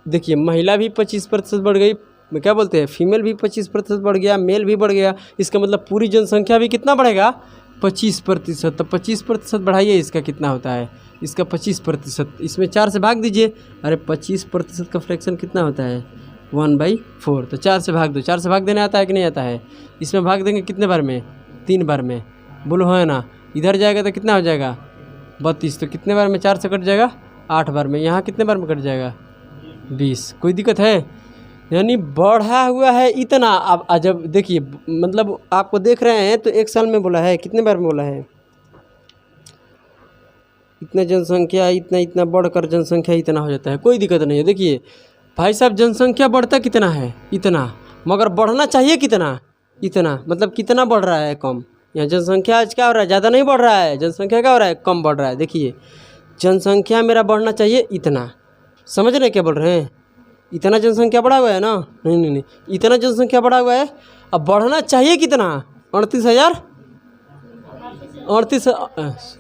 देखिए महिला भी 25% बढ़ गई, क्या बोलते हैं फीमेल भी 25% बढ़ गया, मेल भी बढ़ गया, इसका मतलब पूरी जनसंख्या भी कितना बढ़ेगा 25%। तो 25% बढ़ाइए, इसका कितना होता है, इसका 25%, इसमें 4 से भाग दीजिए। अरे 25% का फ्रैक्शन कितना होता है 1/4, तो 4 से भाग दो, 4 से भाग देने आता है कि नहीं आता है, इसमें भाग देंगे कितने बार में 3 बार में, बोलो है ना। इधर जाएगा तो कितना हो जाएगा 32, तो कितने बार में 4 से कट जाएगा 8 बार में, यहाँ कितने बार में कट जाएगा 20, कोई दिक्कत है। यानी बढ़ा हुआ है इतना। अब जब देखिए मतलब आपको देख रहे हैं तो 1 साल में बोला है, कितने बार में बोला है इतना जनसंख्या, इतना इतना बढ़कर जनसंख्या इतना हो जाता है, कोई दिक्कत नहीं है। देखिए भाई साहब जनसंख्या बढ़ता कितना है इतना, मगर बढ़ना चाहिए कितना इतना, मतलब कितना बढ़ रहा है कम। यहाँ जनसंख्या आज क्या हो रहा है ज़्यादा नहीं बढ़ रहा है, जनसंख्या क्या हो रहा है कम बढ़ रहा है। देखिए जनसंख्या मेरा बढ़ना चाहिए इतना, समझ रहे क्या बोल रहे हैं, इतना जनसंख्या बढ़ा हुआ है ना, नहीं नहीं नहीं इतना जनसंख्या बढ़ा हुआ है। अब बढ़ना चाहिए कितना 38,038,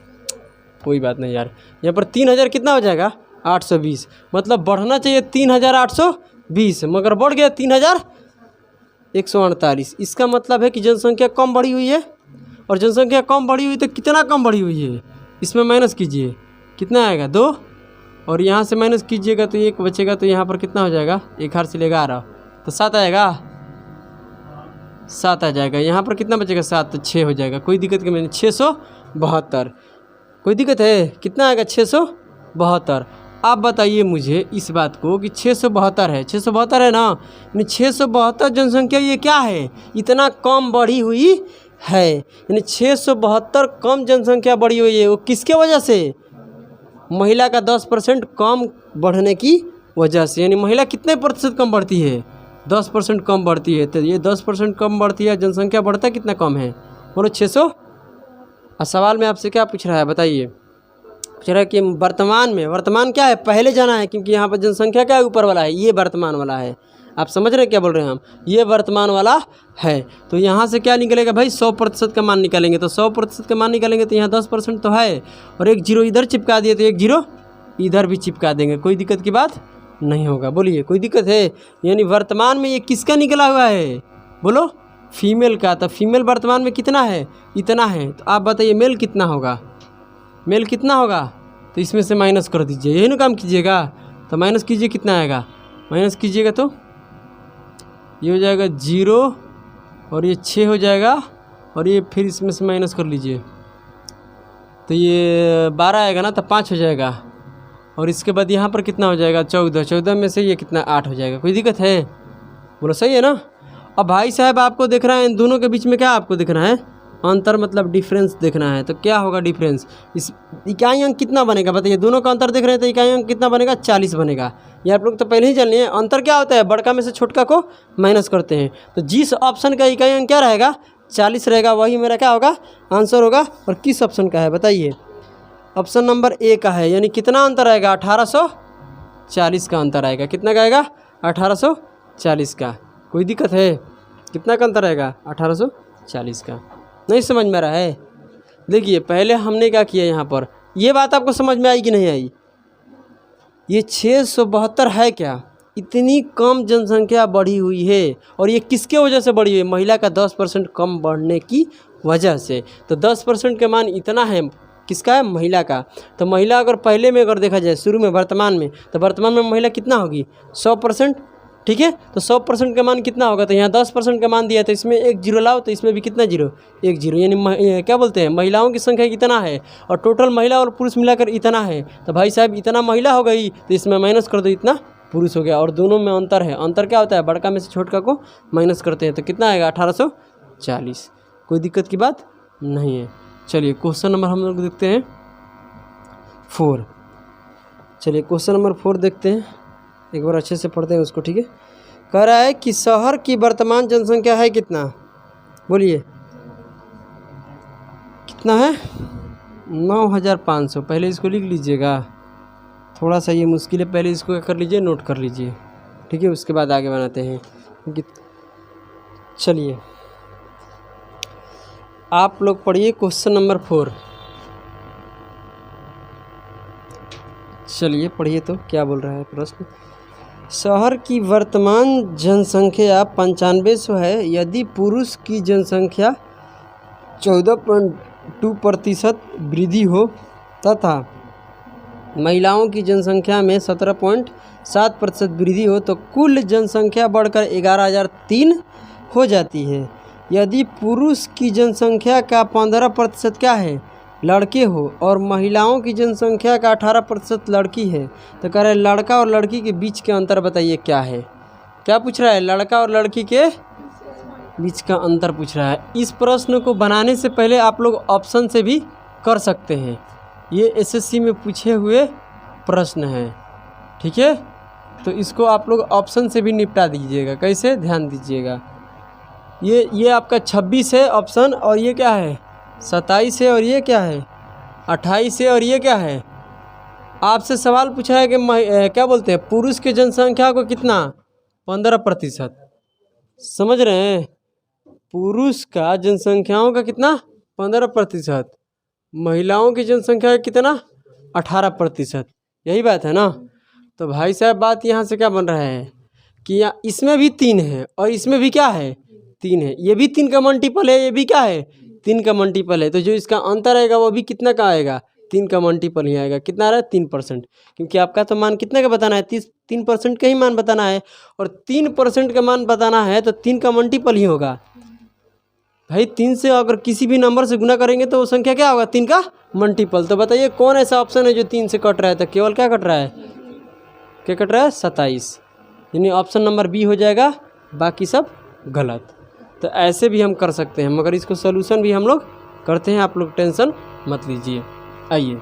कोई बात नहीं यार, यहाँ पर 3,000 कितना हो जाएगा 820, मतलब बढ़ना चाहिए 3,820 मगर बढ़ गया 3,148। इसका मतलब है कि जनसंख्या कम बढ़ी हुई है, और जनसंख्या कम बढ़ी हुई तो कितना कम बढ़ी हुई है, इसमें माइनस कीजिए कितना आएगा 2, और यहाँ से माइनस कीजिएगा तो 1 बचेगा, तो यहाँ पर कितना हो जाएगा 1 हाथ से लेगा 11, तो 7 आएगा, 7 आ जाएगा। यहाँ पर कितना बचेगा 7, तो 6 हो जाएगा, कोई दिक्कत नहीं, 672, कोई दिक्कत है कितना आएगा 672। आप बताइए मुझे इस बात को कि 672 है, 672 है ना, यानी 672 जनसंख्या ये क्या है, इतना कम बढ़ी हुई है, यानी 672 कम जनसंख्या बढ़ी हुई है। वो किसके वजह से? महिला का 10% कम बढ़ने की वजह से। यानी महिला कितने प्रतिशत कम बढ़ती है? 10% कम बढ़ती है। तो ये 10% कम बढ़ती है, जनसंख्या बढ़ता कितना कम है? बोलो 600। और सवाल में आपसे क्या पूछ रहा है बताइए? पूछ रहा है कि वर्तमान क्या है, पहले जाना है, क्योंकि यहाँ पर जनसंख्या क्या है, ऊपर वाला है, ये वर्तमान वाला है। आप समझ रहे हैं क्या बोल रहे हैं हम? ये वर्तमान वाला है। तो यहाँ से क्या निकलेगा भाई? 100% का मान निकालेंगे। तो 100% का मान निकालेंगे तो यहाँ 10% तो है, और एक जीरो इधर चिपका दिए तो एक जीरो इधर भी चिपका देंगे, कोई दिक्कत की बात नहीं होगा। बोलिए कोई दिक्कत है? यानी वर्तमान में ये किसका निकला हुआ है? बोलो फीमेल का। तो फीमेल वर्तमान में कितना है? इतना है। तो आप बताइए मेल कितना होगा? मेल कितना होगा? तो इसमें से माइनस कर दीजिए, यही ना काम कीजिएगा। तो माइनस कीजिए, कितना आएगा? माइनस कीजिएगा तो ये हो जाएगा 0, और ये 6 हो जाएगा, और ये फिर इसमें से माइनस कर लीजिए तो ये 12 आएगा ना, तो 5 हो जाएगा। और इसके बाद यहाँ पर कितना हो जाएगा? 14। 14 में से ये कितना? 8 हो जाएगा। कोई दिक्कत है? बोलो सही है ना। अब भाई साहब आपको दिख रहा है इन दोनों के बीच में क्या आपको दिख रहा है? अंतर, मतलब डिफरेंस देखना है। तो क्या होगा डिफरेंस? इस इकाई अंक कितना बनेगा बताइए? दोनों का अंतर देख रहे हैं तो इकाई अंक कितना बनेगा? 40 बनेगा। ये आप लोग तो पहले ही जान लिए। अंतर क्या होता है? बड़का में से छोटका को माइनस करते हैं। तो जिस ऑप्शन का इकाई अंक क्या रहेगा? 40 रहेगा, वही मेरा क्या होगा? आंसर होगा। और किस ऑप्शन का है बताइए? ऑप्शन नंबर ए का है। यानी कितना अंतर आएगा? 1840 का अंतर आएगा। कितना का आएगा? 1840 का। कोई दिक्कत है? कितना का अंतर आएगा? 1840 का। नहीं समझ में आ रहा है? देखिए पहले हमने क्या किया यहाँ पर, ये बात आपको समझ में आई कि नहीं आई? ये 672 है क्या? इतनी कम जनसंख्या बढ़ी हुई है, और ये किसके वजह से बढ़ी हुई है? महिला का 10% कम बढ़ने की वजह से। तो 10% का मान इतना है, किसका है? महिला का। तो महिला अगर पहले में अगर देखा जाए शुरू में वर्तमान में, तो वर्तमान में महिला कितना होगी? 100%। ठीक है, तो 100% का मान कितना होगा? तो यहाँ 10% का मान दिया, तो इसमें एक जीरो लाओ, तो इसमें भी कितना जीरो? एक जीरो। यानी क्या बोलते हैं, महिलाओं की संख्या कितना है, और टोटल महिला और पुरुष मिलाकर इतना है। तो भाई साहब इतना महिला हो गई, तो इसमें माइनस कर दो, इतना पुरुष हो गया। और दोनों में अंतर है। अंतर क्या होता है? बड़का में से छोटका को माइनस करते हैं, तो कितना आएगा? 1840। कोई दिक्कत की बात नहीं है। चलिए क्वेश्चन नंबर हम लोग देखते हैं 4। चलिए क्वेश्चन नंबर 4 देखते हैं, एक बार अच्छे से पढ़ते हैं उसको। ठीक है, कह रहा है कि शहर की वर्तमान जनसंख्या है कितना? बोलिए कितना है? 9500। पहले इसको लिख लीजिएगा, थोड़ा सा ये मुश्किल है, पहले इसको क्या कर लीजिए, नोट कर लीजिए। ठीक है, उसके बाद आगे बनाते हैं। चलिए आप लोग पढ़िए क्वेश्चन नंबर 4। चलिए पढ़िए तो क्या बोल रहा है प्रश्न। शहर की वर्तमान जनसंख्या 9500 है। यदि पुरुष की जनसंख्या 14.2% वृद्धि हो तथा महिलाओं की जनसंख्या में 17.7% वृद्धि हो, तो कुल जनसंख्या बढ़कर 11,003 हो जाती है। यदि पुरुष की जनसंख्या का 15% क्या है? लड़के हो, और महिलाओं की जनसंख्या का 18% लड़की है, तो कह रहे हैं लड़का और लड़की के बीच के अंतर बताइए क्या है? क्या पूछ रहा है? लड़का और लड़की के बीच का अंतर पूछ रहा है। इस प्रश्न को बनाने से पहले आप लोग ऑप्शन से भी कर सकते हैं। ये एसएससी में पूछे हुए प्रश्न है। ठीक है, तो इसको आप लोग ऑप्शन से भी निपटा दीजिएगा। कैसे? ध्यान दीजिएगा। ये आपका 26 है ऑप्शन, और ये क्या है? 27 है, और ये क्या है? 28 है, और ये क्या है? आपसे सवाल पूछा है कि क्या बोलते हैं, पुरुष की जनसंख्या को कितना? 15%। समझ रहे हैं? पुरुष का जनसंख्याओं का कितना? 15%। महिलाओं की जनसंख्या कितना? 18%। यही बात है ना। तो भाई साहब बात यहाँ से क्या बन रहा है कि इसमें भी 3 है, और इसमें भी क्या है? 3 है। ये भी 3 का मल्टीपल है, ये भी क्या है? 3 का मल्टीपल है। तो जो इसका अंतर आएगा वो भी कितना का आएगा? 3 का मल्टीपल ही आएगा। कितना आ रहा है? 3%। क्योंकि आपका तो मान कितने का बताना है? 3% का ही मान बताना है, और 3% का मान बताना है तो 3 का मल्टीपल ही होगा। भाई 3 से अगर किसी भी नंबर से गुना करेंगे तो वो संख्या क्या होगा, 3 का मल्टीपल। तो बताइए कौन ऐसा ऑप्शन है जो 3 से कट रहा है, तो केवल क्या कट रहा है, क्या कट रहा है, 27, यानी ऑप्शन नंबर बी हो जाएगा, बाकी सब गलत। तो ऐसे भी हम कर सकते हैं, मगर इसको सोल्यूशन भी हम लोग करते हैं, आप लोग टेंशन मत लीजिए। आइए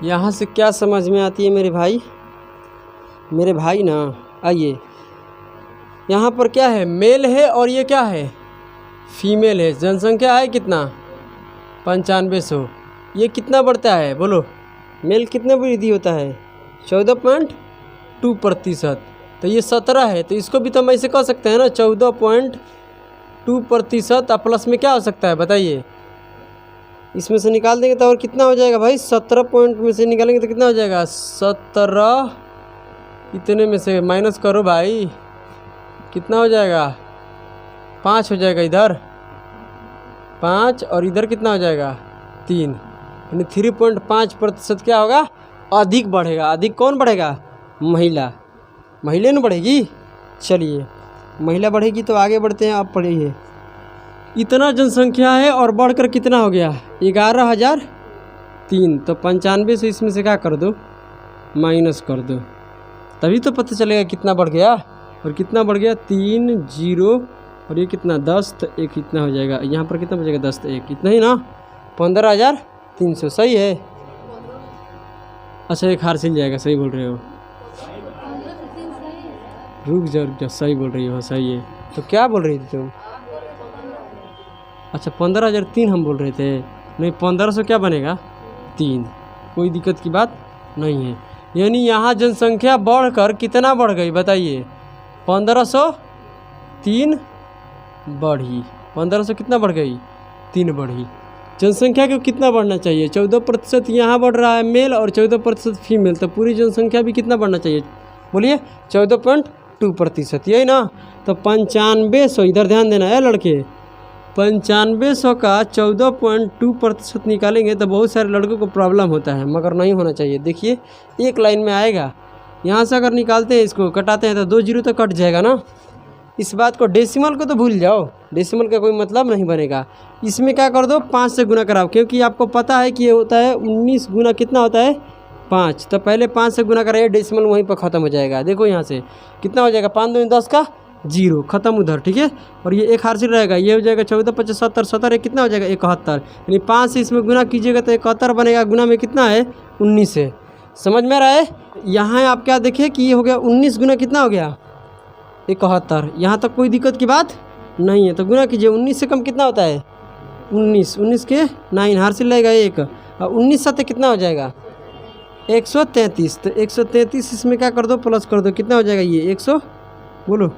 यहाँ से क्या समझ में आती है मेरे भाई ना, आइए यहाँ पर क्या है, मेल है और ये क्या है, फीमेल है। जनसंख्या है कितना, 9500। ये कितना बढ़ता है बोलो, मेल कितने वृद्धि होता है, 14.2%। तो ये 17 है, तो इसको भी तो हम ऐसे कह सकते हैं ना, 14.2% और प्लस में क्या हो सकता है बताइए, इसमें से निकाल देंगे तो और कितना हो जाएगा भाई, 17 पॉइंट में से निकालेंगे तो कितना हो जाएगा, 17, इतने में से माइनस करो भाई, कितना हो जाएगा, 5 हो जाएगा, इधर 5 और इधर कितना हो जाएगा, 3, यानी 3.5% क्या होगा, अधिक बढ़ेगा। अधिक कौन बढ़ेगा, महिला न बढ़ेगी। चलिए महिला बढ़ेगी तो आगे बढ़ते हैं, आप पढ़िए। इतना जनसंख्या है और बढ़कर कितना हो गया, 11,003। तो 95 से इसमें से क्या कर दो, माइनस कर दो, तभी तो पता चलेगा कितना बढ़ गया। और कितना बढ़ गया, 3 0 और ये कितना 10, तो एक कितना हो जाएगा, यहाँ पर कितना बचेगा 10, तो एक कितना ही ना, 15,300। सही है, अच्छा एक हार सिल जाएगा, सही बोल रहे हो, रुक जा, सही बोल रही हो, सही है। तो क्या बोल रही थी तुम, अच्छा 15,003 हम बोल रहे थे, नहीं 1500 क्या बनेगा, 3, कोई दिक्कत की बात नहीं है। यानी यहाँ जनसंख्या बढ़कर कितना बढ़ गई बताइए, 1503 बढ़ी, 1500 कितना बढ़ गई, 3 बढ़ी। जनसंख्या को कितना बढ़ना चाहिए, 14% यहाँ बढ़ रहा है मेल और 14% फीमेल, तो पूरी जनसंख्या भी कितना बढ़ना चाहिए बोलिए, 14.2%, यही ना। तो 9500, इधर ध्यान देना है लड़के, 9500 का 14.2% निकालेंगे तो बहुत सारे लड़कों को प्रॉब्लम होता है, मगर नहीं होना चाहिए। देखिए एक लाइन में आएगा, यहाँ से अगर निकालते हैं, इसको कटाते हैं तो 2 0 तो कट जाएगा ना। इस बात को, डेसिमल को तो भूल जाओ, डेसिमल का कोई मतलब नहीं बनेगा। इसमें क्या कर दो, 5 से गुना कराओ, क्योंकि आपको पता है कि ये होता है 19 गुना कितना होता है, 5। तो पहले 5 से गुना कराइए, डेसिमल वहीं पर ख़त्म हो जाएगा। देखो यहाँ से कितना हो जाएगा, 5 2 10 का 0, ख़त्म उधर, ठीक है। और ये एक हासिल रहेगा, ये हो जाएगा 14 5 70 17, कितना हो जाएगा 71, यानी 5 से इसमें गुना कीजिएगा तो 71 बनेगा, गुना में कितना है 19 है। समझ में आ रहा है। यहाँ आप क्या देखिए कि ये हो गया 19 गुना कितना हो गया, 71। यहाँ तक कोई दिक्कत की बात नहीं है, तो गुना कीजिए, 19 से कम कितना होता है, 19 के 9 हासिल रहेगा 1, और 19 7 कितना हो जाएगा, 133। तो 133 इसमें क्या कर दो, प्लस कर दो, कितना हो जाएगा ये 100 बोलो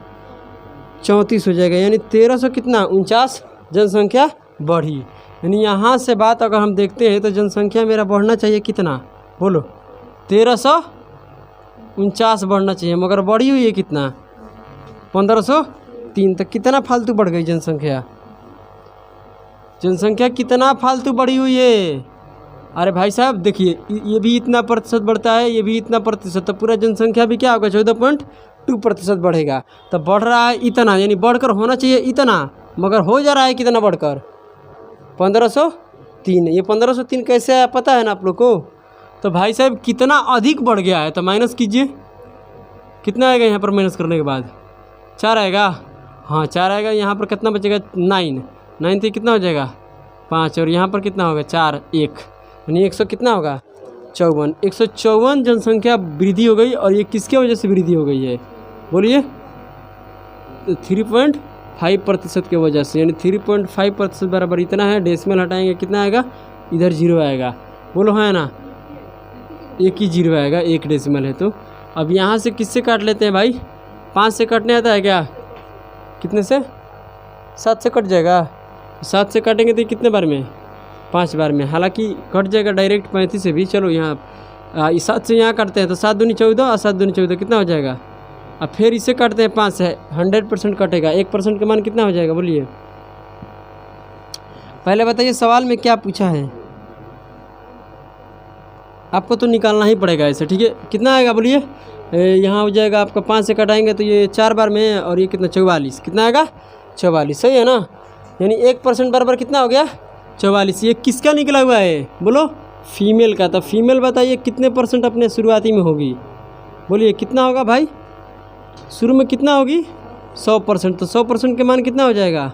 34 हो जाएगा, यानी 1300 कितना 49 जनसंख्या बढ़ी। यानी यहाँ से बात अगर हम देखते हैं तो जनसंख्या मेरा बढ़ना चाहिए कितना बोलो, 1349 बढ़ना चाहिए, मगर बढ़ी हुई है कितना, 1503। तो कितना फालतू बढ़ गई जनसंख्या, जनसंख्या कितना फालतू बढ़ी हुई है। अरे भाई साहब देखिए, ये भी इतना प्रतिशत बढ़ता है, ये भी इतना प्रतिशत, तो पूरा जनसंख्या भी क्या होगा, 14.2% बढ़ेगा। तो बढ़ रहा है इतना, यानी बढ़कर होना चाहिए इतना, मगर हो जा रहा है कितना बढ़कर, 1503। ये 1503 कैसे आया पता है ना आप लोग को। तो भाई साहब कितना अधिक बढ़ गया है, तो माइनस कीजिए, कितना आएगा यहाँ पर माइनस करने के बाद, 4 आएगा, हाँ 4 आएगा। यहाँ पर कितना बचेगा, 9 से कितना हो जाएगा 5, और यहाँ पर कितना होगा 4 1, यानी 100 कितना होगा 54। 154 जनसंख्या वृद्धि हो गई, और ये किसके वजह से वृद्धि हो गई है बोलिए, 3.5% की वजह से, यानी 3.5% बराबर इतना है। डेसिमल हटाएंगे कितना आएगा, इधर 0 आएगा, बोलो है ना, एक ही 0 आएगा, एक डेसिमल है। तो अब यहाँ से किससे काट लेते हैं भाई, 5 से कटने आता है क्या, कितने से, 7 से कट जाएगा, 7 से काटेंगे तो कितने बार में, 5 बार में, हालांकि कट जाएगा डायरेक्ट 35 से भी। चलो यहाँ 7 से यहाँ काटते हैं तो 7 दूनी 14 और 7 दूनी 14 कितना हो जाएगा, अब फिर इसे काटते हैं 5 से, 100% कटेगा, 1% का मान कितना हो जाएगा बोलिए। पहले बताइए सवाल में क्या पूछा है, आपको तो निकालना ही पड़ेगा ऐसे, ठीक है। कितना आएगा बोलिए, यहाँ हो जाएगा आपका 5 से कटाएंगे तो ये 4 बार में, और ये कितना 44, कितना आएगा 44, सही है ना। यानी 1% बराबर कितना हो गया 44। ये किसका निकला हुआ है बोलो, फीमेल का। तो फीमेल बताइए कितने परसेंट अपने शुरुआती में होगी, बोलिए कितना होगा भाई, शुरू में कितना होगी 100%। तो 100% के मान कितना हो जाएगा,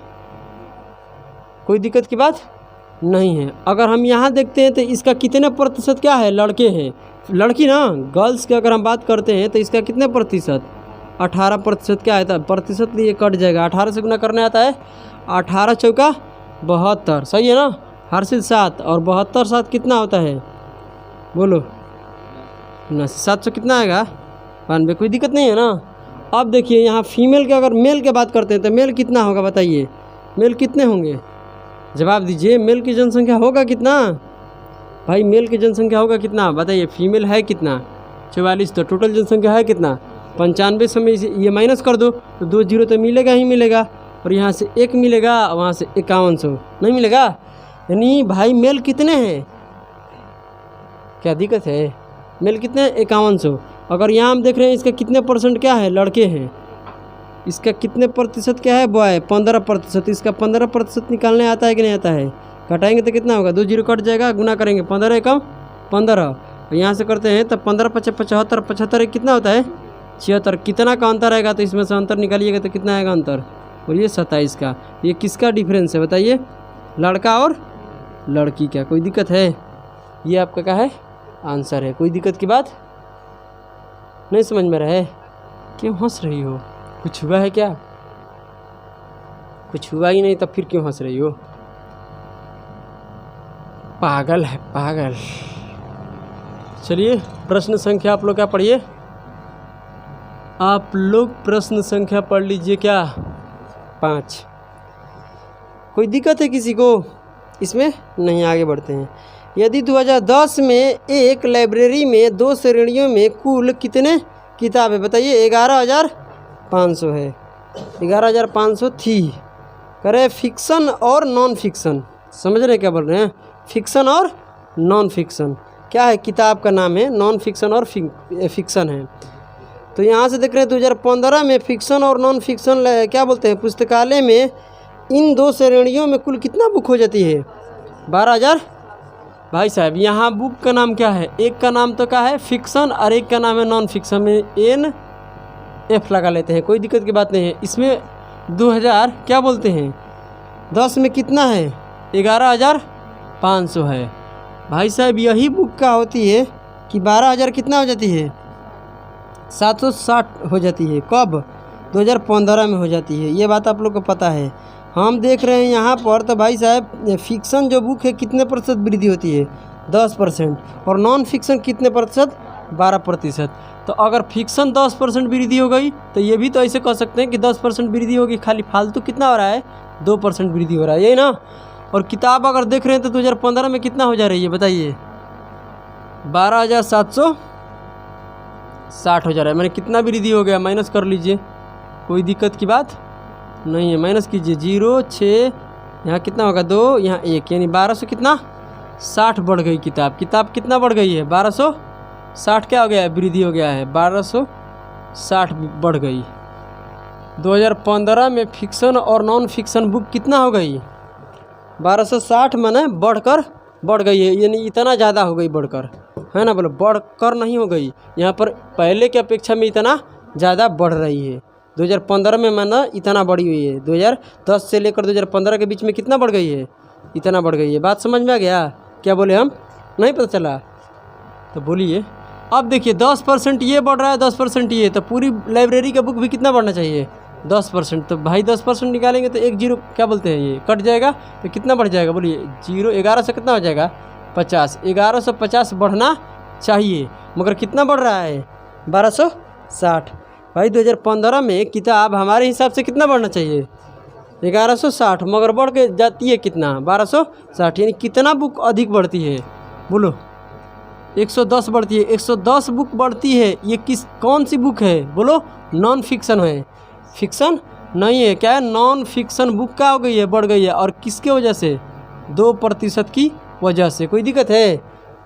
कोई दिक्कत की बात नहीं है। अगर हम यहाँ देखते हैं तो इसका कितने प्रतिशत क्या है, लड़के हैं, लड़की ना, गर्ल्स की अगर हम बात करते हैं तो इसका कितने प्रतिशत 18% क्या आता है, प्रतिशत लिए कट जाएगा, 18 से गुना करने आता है, 18 चौका 72, सही है ना। हर्षिल 7 और 72 7 कितना होता है बोलो, 700 कितना आएगा 92, कोई दिक्कत नहीं है ना। अब देखिए यहाँ फीमेल के, अगर मेल की बात करते हैं तो मेल कितना होगा बताइए, मेल कितने होंगे, जवाब दीजिए। मेल की जनसंख्या होगा कितना भाई, मेल की जनसंख्या होगा कितना बताइए। फीमेल है कितना 44, तो टोटल जनसंख्या है कितना 95। समय ये माइनस कर दो तो 2 जीरो तो मिलेगा ही मिलेगा, और यहाँ से 1 मिलेगा, वहाँ से 5100 नहीं मिलेगा। यानी भाई मेल कितने हैं, क्या दिक्कत है, मेल कितने हैं 5100। अगर यहाँ हम देख रहे हैं इसका कितने परसेंट क्या है, लड़के हैं, इसका कितने प्रतिशत क्या है बॉय 15%। इसका 15% निकालने आता है कि नहीं आता है, घटाएंगे तो कितना होगा, 2 जीरो कट जाएगा, गुना करेंगे 15 एकम 15, और यहाँ से करते हैं तो 15 × 75, 75 कितना होता है 76, कितना का अंतर आएगा, तो इसमें से अंतर निकालिएगा तो कितना आएगा अंतर, और ये 27 का। ये किसका डिफरेंस है बताइए, लड़का और लड़की का। कोई दिक्कत है, ये आपका क्या है आंसर है, कोई दिक्कत की बात नहीं समझ में रहे, क्यों हंस रही हो, कुछ हुआ है क्या, कुछ हुआ ही नहीं तब फिर क्यों हंस रही हो, पागल है पागल। चलिए प्रश्न संख्या आप लोग क्या पढ़िए, आप लोग प्रश्न संख्या पढ़ लीजिए क्या 5। कोई दिक्कत है किसी को इसमें, नहीं आगे बढ़ते हैं। यदि 2010 में एक लाइब्रेरी में 2 श्रेणियों में कुल कितने किताब है बताइए, 11,500 है, 11,500 थी। करे फिक्सन और नॉन फिक्सन, समझ रहे क्या बोल रहे हैं, फिक्सन और नॉन फिक्सन क्या है, किताब का नाम है, नॉन फिक्सन और फिक्सन है। तो यहाँ से देख रहे हैं 2015 में फिक्सन और नॉन फिक्सन क्या बोलते हैं, पुस्तकालय में इन 2 श्रेणियों में कुल कितना बुक हो जाती है 12,000। भाई साहब यहाँ बुक का नाम क्या है, एक का नाम तो क्या है फिक्सन और एक का नाम है नॉन फिक्सन, में NF लगा लेते हैं, कोई दिक्कत की बात नहीं है। इसमें 2000 क्या बोलते हैं 10 में कितना है 11,500 है। भाई साहब यही बुक का होती है कि 12,000 कितना हो जाती है 760 हो जाती है, कब 2015 में हो जाती है, ये बात आप लोग को पता है। हम देख रहे हैं यहाँ पर तो भाई साहब फिक्सन जो बुक है कितने प्रतिशत वृद्धि होती है 10%, और नॉन फिक्सन कितने प्रतिशत 12%। तो अगर फिक्सन 10% वृद्धि हो गई तो ये भी तो ऐसे कह सकते हैं कि 10% वृद्धि होगी, खाली फालतू कितना हो रहा है 2% वृद्धि हो रहा है, यही ना। और किताब अगर देख रहे हैं तो 2015 में कितना हो जा रही है बताइए 12,760 हो जा रहा है, मैंने कितना वृद्धि हो गया, माइनस कर लीजिए, कोई दिक्कत की बात नहीं है, माइनस कीजिए 0 6, यहाँ कितना होगा 2, यहाँ 1, यानी 1200 कितना 60 बढ़ गई किताब, किताब कितना बढ़ गई है 1260 क्या हो गया है वृद्धि हो गया है 1260 बढ़ गई। 2015 में फिक्सन और नॉन फिक्सन बुक कितना हो गई 1260 माने बढ़ गई है, यानी इतना ज़्यादा हो गई बढ़कर, है ना, बोलो बढ़कर नहीं हो गई, यहाँ पर पहले की अपेक्षा में इतना ज़्यादा बढ़ रही है। 2015 में माना इतना बढ़ी हुई है, 2010 से लेकर 2015 के बीच में कितना बढ़ गई है, इतना बढ़ गई है। बात समझ में आ गया, क्या बोले हम, नहीं पता चला तो बोलिए। अब देखिए 10% ये बढ़ रहा है, 10% ये, तो पूरी लाइब्रेरी का बुक भी कितना बढ़ना चाहिए 10%। तो भाई 10% निकालेंगे तो 1 जीरो क्या बोलते हैं ये कट जाएगा, तो कितना बढ़ जाएगा बोलिए 0, 11 से कितना हो जाएगा 50, 1150 बढ़ना चाहिए, मगर कितना बढ़ रहा है 1260। भाई 2015 में किताब हमारे हिसाब से कितना बढ़ना चाहिए 1160, मगर बढ़ के जाती है कितना 1260, यानी कितना बुक अधिक बढ़ती है बोलो 110 बढ़ती है, 110 बुक बढ़ती है। ये कौन सी बुक है बोलो, नॉन फिक्सन है, फिक्सन नहीं है, क्या है नॉन फिक्सन बुक क्या हो गई है बढ़ गई है, और किसके वजह से 2% की वजह से। कोई दिक्कत है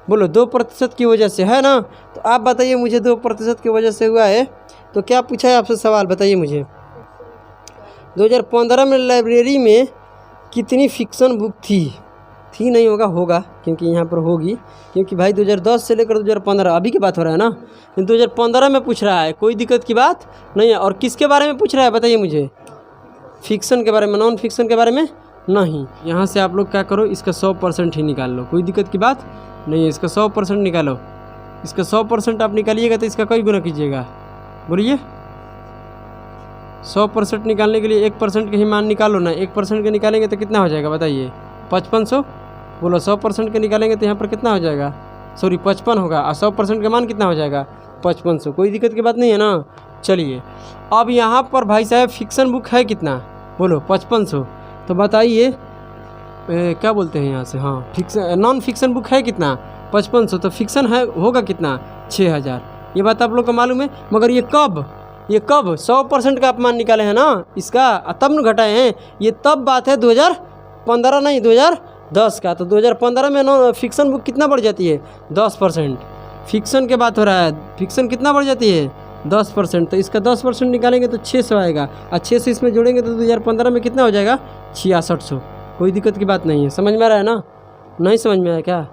बोलो 2% की वजह से, है ना। तो आप बताइए मुझे 2% की वजह से हुआ है, तो क्या पूछा है आपसे सवाल बताइए मुझे। 2015 में लाइब्रेरी में कितनी फिक्शन बुक थी नहीं होगा, होगा क्योंकि यहाँ पर होगी, क्योंकि भाई 2010 से लेकर 2015 अभी की बात हो रहा है ना, 2015 में पूछ रहा है, कोई दिक्कत की बात नहीं है। और किसके बारे में पूछ रहा है बताइए मुझे? फिक्शन के बारे में, नॉन फिक्शन के बारे में नहीं। यहाँ से आप लोग क्या करो, इसका 100% ही निकाल लो, कोई दिक्कत की बात नहीं है। इसका 100% निकालो, इसका 100% आप निकालिएगा तो इसका कई गुना कीजिएगा, बोलिए। 100% निकालने के लिए 1% के ही मान निकालो ना, 1% के निकालेंगे तो कितना हो जाएगा बताइए? 5500। बोलो 100% के निकालेंगे तो यहाँ पर कितना हो जाएगा? सॉरी 55 होगा, और 100% का मान कितना हो जाएगा? 5500। कोई दिक्कत की बात नहीं है ना। चलिए अब यहाँ पर भाई साहब फिक्शन बुक है कितना? बोलो 5500। तो बताइए क्या बोलते हैं यहाँ से, हाँ फिक्शन, नॉन फिक्शन बुक है कितना? 5500। तो फिक्शन है होगा कितना? 6000। ये बात आप लोग को मालूम है। मगर ये कब 100% का अपमान निकाले हैं ना इसका, तब न घटाए हैं। ये तब बात है 2015 नहीं 2010 का। तो 2015 में नॉन फिक्शन बुक कितना बढ़ जाती है? 10%। फिक्शन के बात हो रहा है, फिक्शन कितना बढ़ जाती है? 10%। तो इसका 10% निकालेंगे तो 600 आएगा, और 600 इसमें जोड़ेंगे तो 2015 में कितना हो जाएगा? 6600। कोई दिक्कत की बात नहीं है, समझ में आ रहा है ना? नहीं समझ में आया क्या?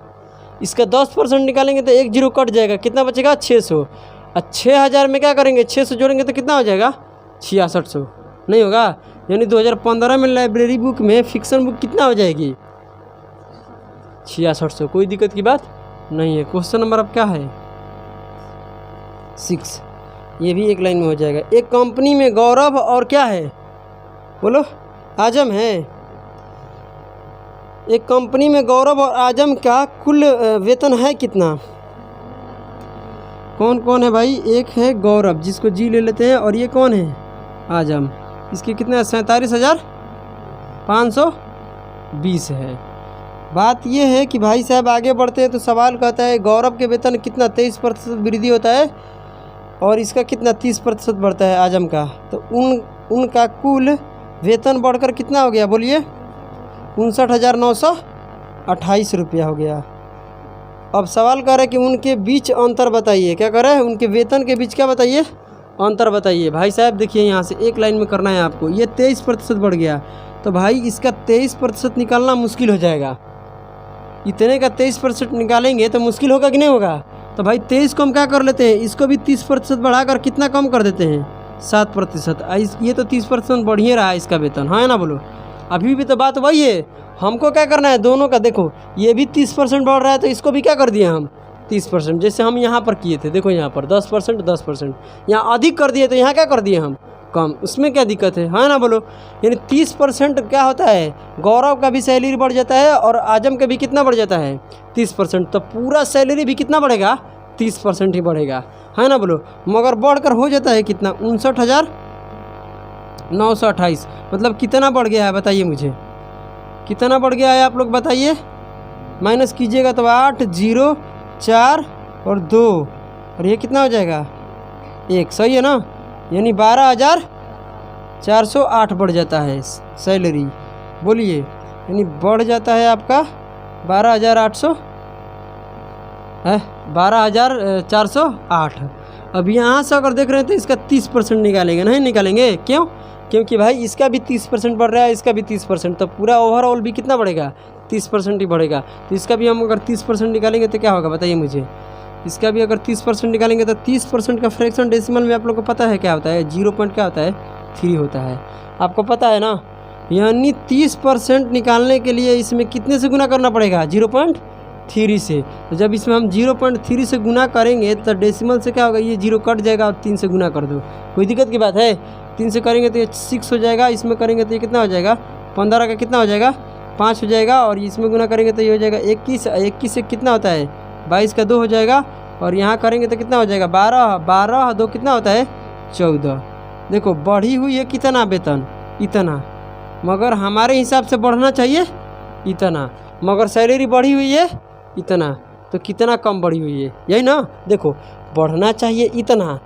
इसका 10% निकालेंगे तो 1 0 कट जाएगा, कितना बचेगा? 600। और 6000 में क्या करेंगे? 600 जोड़ेंगे तो कितना हो जाएगा? 6600। नहीं होगा, यानी 2015 में लाइब्रेरी बुक में फिक्शन बुक कितना हो जाएगी? 6600। कोई दिक्कत की बात नहीं है। क्वेश्चन नंबर अब क्या है? 6। ये भी एक लाइन में हो जाएगा। एक कंपनी में गौरव और क्या है? बोलो, आजम है। एक कंपनी में गौरव और आजम का कुल वेतन है कितना? कौन कौन है भाई? एक है गौरव जिसको जी ले लेते हैं, और ये कौन है? आजम। इसके कितना है? 47,520 है। बात ये है कि भाई साहब आगे बढ़ते हैं तो सवाल कहता है गौरव के वेतन कितना 23% वृद्धि होता है, और इसका कितना 30% बढ़ता है आजम का। तो उनका कुल वेतन बढ़कर कितना हो गया? बोलिए। 59,928 रुपया हो गया। अब सवाल कर रहे हैं कि उनके बीच अंतर बताइए। क्या कर रहे हैं? उनके वेतन के बीच क्या बताइए? अंतर बताइए। भाई साहब देखिए, यहाँ से एक लाइन में करना है आपको। ये 23% बढ़ गया, तो भाई इसका 23% निकालना मुश्किल हो जाएगा। इतने का 23% निकालेंगे तो मुश्किल होगा कि नहीं होगा? तो भाई 23 को हम क्या कर लेते हैं, इसको भी 30% बढ़ाकर कितना कम कर देते हैं? 7%। ये तो 30% बढ़ ही रहा है इसका वेतन, हाँ ना? बोलो, अभी भी तो बात वही है। हमको क्या करना है? दोनों का देखो, ये भी 30% बढ़ रहा है, तो इसको भी क्या कर दिए हम? 30%। जैसे हम यहाँ पर किए थे, देखो यहाँ पर 10%, 10%। यहाँ अधिक कर दिए तो यहाँ क्या कर दिए हम? कम। उसमें क्या दिक्कत है, हाँ ना? बोलो, यानी 30% क्या होता है? गौरव का भी सैलरी बढ़ जाता है, और आजम का भी कितना बढ़ जाता है? 30%। तो पूरा सैलरी भी कितना बढ़ेगा? 30% ही बढ़ेगा, है ना? बोलो, मगर बढ़कर हो जाता है कितना? 59,928। मतलब कितना बढ़ गया है बताइए मुझे? कितना बढ़ गया है आप लोग बताइए? माइनस कीजिएगा तो 8, 0, 4 और 2, और ये कितना हो जाएगा? 1। सही है ना? यानी 12,408 बढ़ जाता है सैलरी। बोलिए, यानी बढ़ जाता है आपका 12,800 है, 12,408। अब यहाँ से अगर देख रहे हैं तो इसका 30% निकालेंगे, नहीं निकालेंगे? क्यों? क्योंकि भाई इसका भी 30% बढ़ रहा है, इसका भी 30%, तो पूरा ओवरऑल भी कितना बढ़ेगा? 30% ही बढ़ेगा। तो इसका भी हम अगर 30% निकालेंगे तो क्या होगा बताइए मुझे? इसका भी अगर 30% निकालेंगे तो 30% का फ्रैक्शन डेसिमल में आप लोग को पता है क्या होता है? 0 पॉइंट क्या होता है? 3 होता है। आपको पता है ना? यानी 30% निकालने के लिए इसमें कितने से गुना करना पड़ेगा? 0.3 से। तो जब इसमें हम 0.3 से गुना करेंगे तो डेसिमल से क्या होगा? ये 0 कट जाएगा और 3 से गुना कर दो। कोई दिक्कत की बात है? 3 से करेंगे तो ये 6 हो जाएगा, इसमें करेंगे तो ये कितना हो जाएगा? 15 का कितना हो जाएगा? 5 हो जाएगा, और इसमें गुना करेंगे तो ये हो जाएगा 21। 21 से कितना होता है? 22 का 2 हो जाएगा, और यहाँ करेंगे तो कितना हो जाएगा? 12। 12 2 कितना होता है? 14। देखो बढ़ी हुई है कितना वेतन? इतना। मगर हमारे हिसाब से बढ़ना चाहिए इतना, मगर सैलरी बढ़ी हुई है इतना। तो कितना कम बढ़ी हुई है? यही ना? देखो, बढ़ना चाहिए इतना,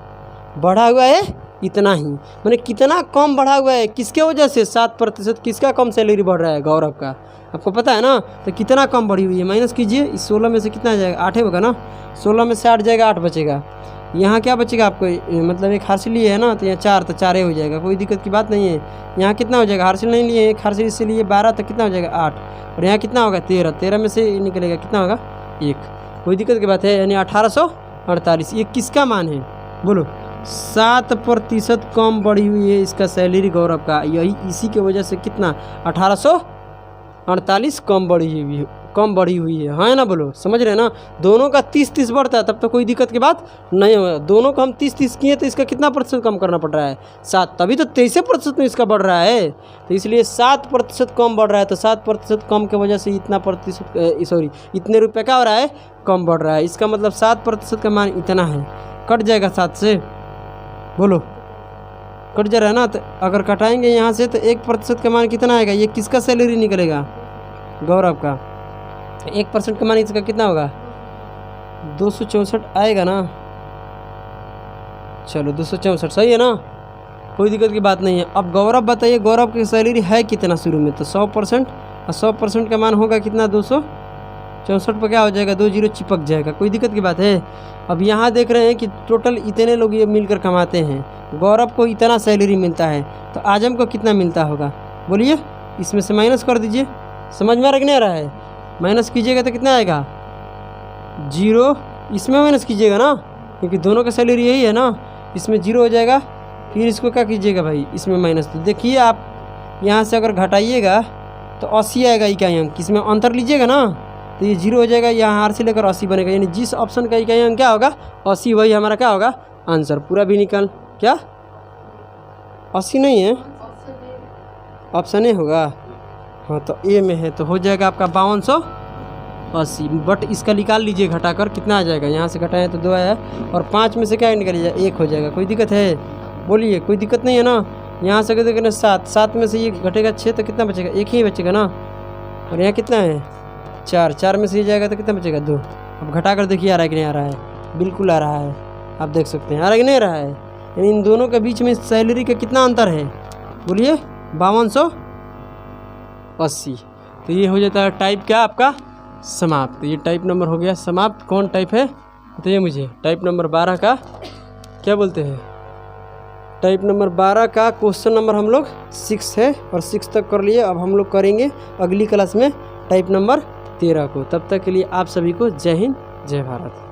बढ़ा हुआ है इतना ही। मैंने कितना कम बढ़ा हुआ है? किसके वजह से? 7%। किसका कम सैलरी बढ़ रहा है? गौरव का। आपको पता है ना? तो कितना कम बढ़ी हुई है? माइनस कीजिए, इस 16 में से कितना आ जाएगा? 8 होगा ना? 16 में से 8 जाएगा, 8 बचेगा। यहाँ क्या बचेगा आपको, मतलब एक हार्सिल लिए है ना, तो यहाँ 4, तो 4 ही हो जाएगा, कोई दिक्कत की बात नहीं है। यहाँ कितना हो जाएगा, हार्सिल नहीं लिए, एक हार्सिल इससे लिए 12, तो कितना हो जाएगा 8, और यहाँ कितना होगा 13, 13 में से निकलेगा कितना होगा 1, कोई दिक्कत की बात है। यानी 1848। ये किसका मान है बोलो, 7% कम बढ़ी हुई है इसका सैलरी गौरव का, यही इसी की वजह से कितना 1848 कम बढ़ी हुई है ना, बोलो समझ रहे हैं ना। दोनों का 30-30 बढ़ता है तब तो कोई दिक्कत की बात नहीं होगा। दोनों का हम 30-30 किए तो इसका कितना प्रतिशत कम करना पड़ रहा है 7, तभी तो 23% में इसका बढ़ रहा है, तो इसलिए 7% कम बढ़ रहा है। तो 7% कम की वजह से इतने रुपये क्या हो रहा है, कम बढ़ रहा है। इसका मतलब 7% का मान इतना है, कट जाएगा 7 से, बोलो कट जा रहा है ना। तो अगर कटाएंगे यहाँ से तो 1% का मान कितना आएगा, ये किसका सैलरी निकलेगा, गौरव का। 1% का मान इसका कितना होगा 264 आएगा ना, चलो 264 सही है ना, कोई दिक्कत की बात नहीं है। अब गौरव बताइए, गौरव की सैलरी है कितना शुरू में, तो 100%, और 100% का मान होगा कितना 264 पर क्या हो जाएगा 2 जीरो चिपक जाएगा, कोई दिक्कत की बात है। अब यहाँ देख रहे हैं कि टोटल इतने लोग ये मिलकर कमाते हैं, गौरव को इतना सैलरी मिलता है, तो आजम को कितना मिलता होगा बोलिए, इसमें से माइनस कर दीजिए, समझ में आ रहा है, माइनस कीजिएगा तो कितना आएगा 0, इसमें माइनस कीजिएगा ना, क्योंकि दोनों का सैलरी यही है ना, इसमें 0 हो जाएगा, फिर इसको क्या कीजिएगा भाई, इसमें माइनस। तो देखिए आप यहाँ से अगर घटाइएगा तो 80 आएगा इकाई अंक, इसमें अंतर लीजिएगा ना तो ये 0 हो जाएगा, यहाँ हार से लेकर 80 बनेगा, यानी जिस ऑप्शन का इकाई अंक क्या होगा 80, वही हमारा क्या होगा आंसर। पूरा भी निकल, क्या 80 नहीं है, ऑप्शन ए होगा, हाँ तो ए में है, तो हो जाएगा आपका 5280। बट इसका निकाल लीजिए घटाकर, कितना आ जाएगा, यहाँ से घटाएं तो 2 आया, और 5 में से क्या निकल जाएगा 1 हो जाएगा, कोई दिक्कत है बोलिए, कोई दिक्कत नहीं है ना। यहाँ से देखना 7 में से ये घटेगा 6, तो कितना बचेगा 1 ही बचेगा ना, और यहाँ कितना है 4 में से ये जाएगा तो कितना बचेगा 2। अब घटा कर देखिए आ रहा है कि नहीं आ रहा है, बिल्कुल आ रहा है, आप देख सकते हैं आ रहा है कि नहीं आ रहा है। यानी इन दोनों के बीच में सैलरी का कितना अंतर है बोलिए 5280। तो ये हो जाता है टाइप क्या आपका समाप्त। ये टाइप नंबर हो गया समाप्त। कौन टाइप है बताइए मुझे, टाइप नंबर 12 का क्या बोलते हैं, टाइप नंबर 12 का क्वेश्चन नंबर हम लोग 6 है, और 6 तक कर लिए। अब हम लोग करेंगे अगली क्लास में टाइप नंबर 13 को। तब तक के लिए आप सभी को जय हिंद जय भारत।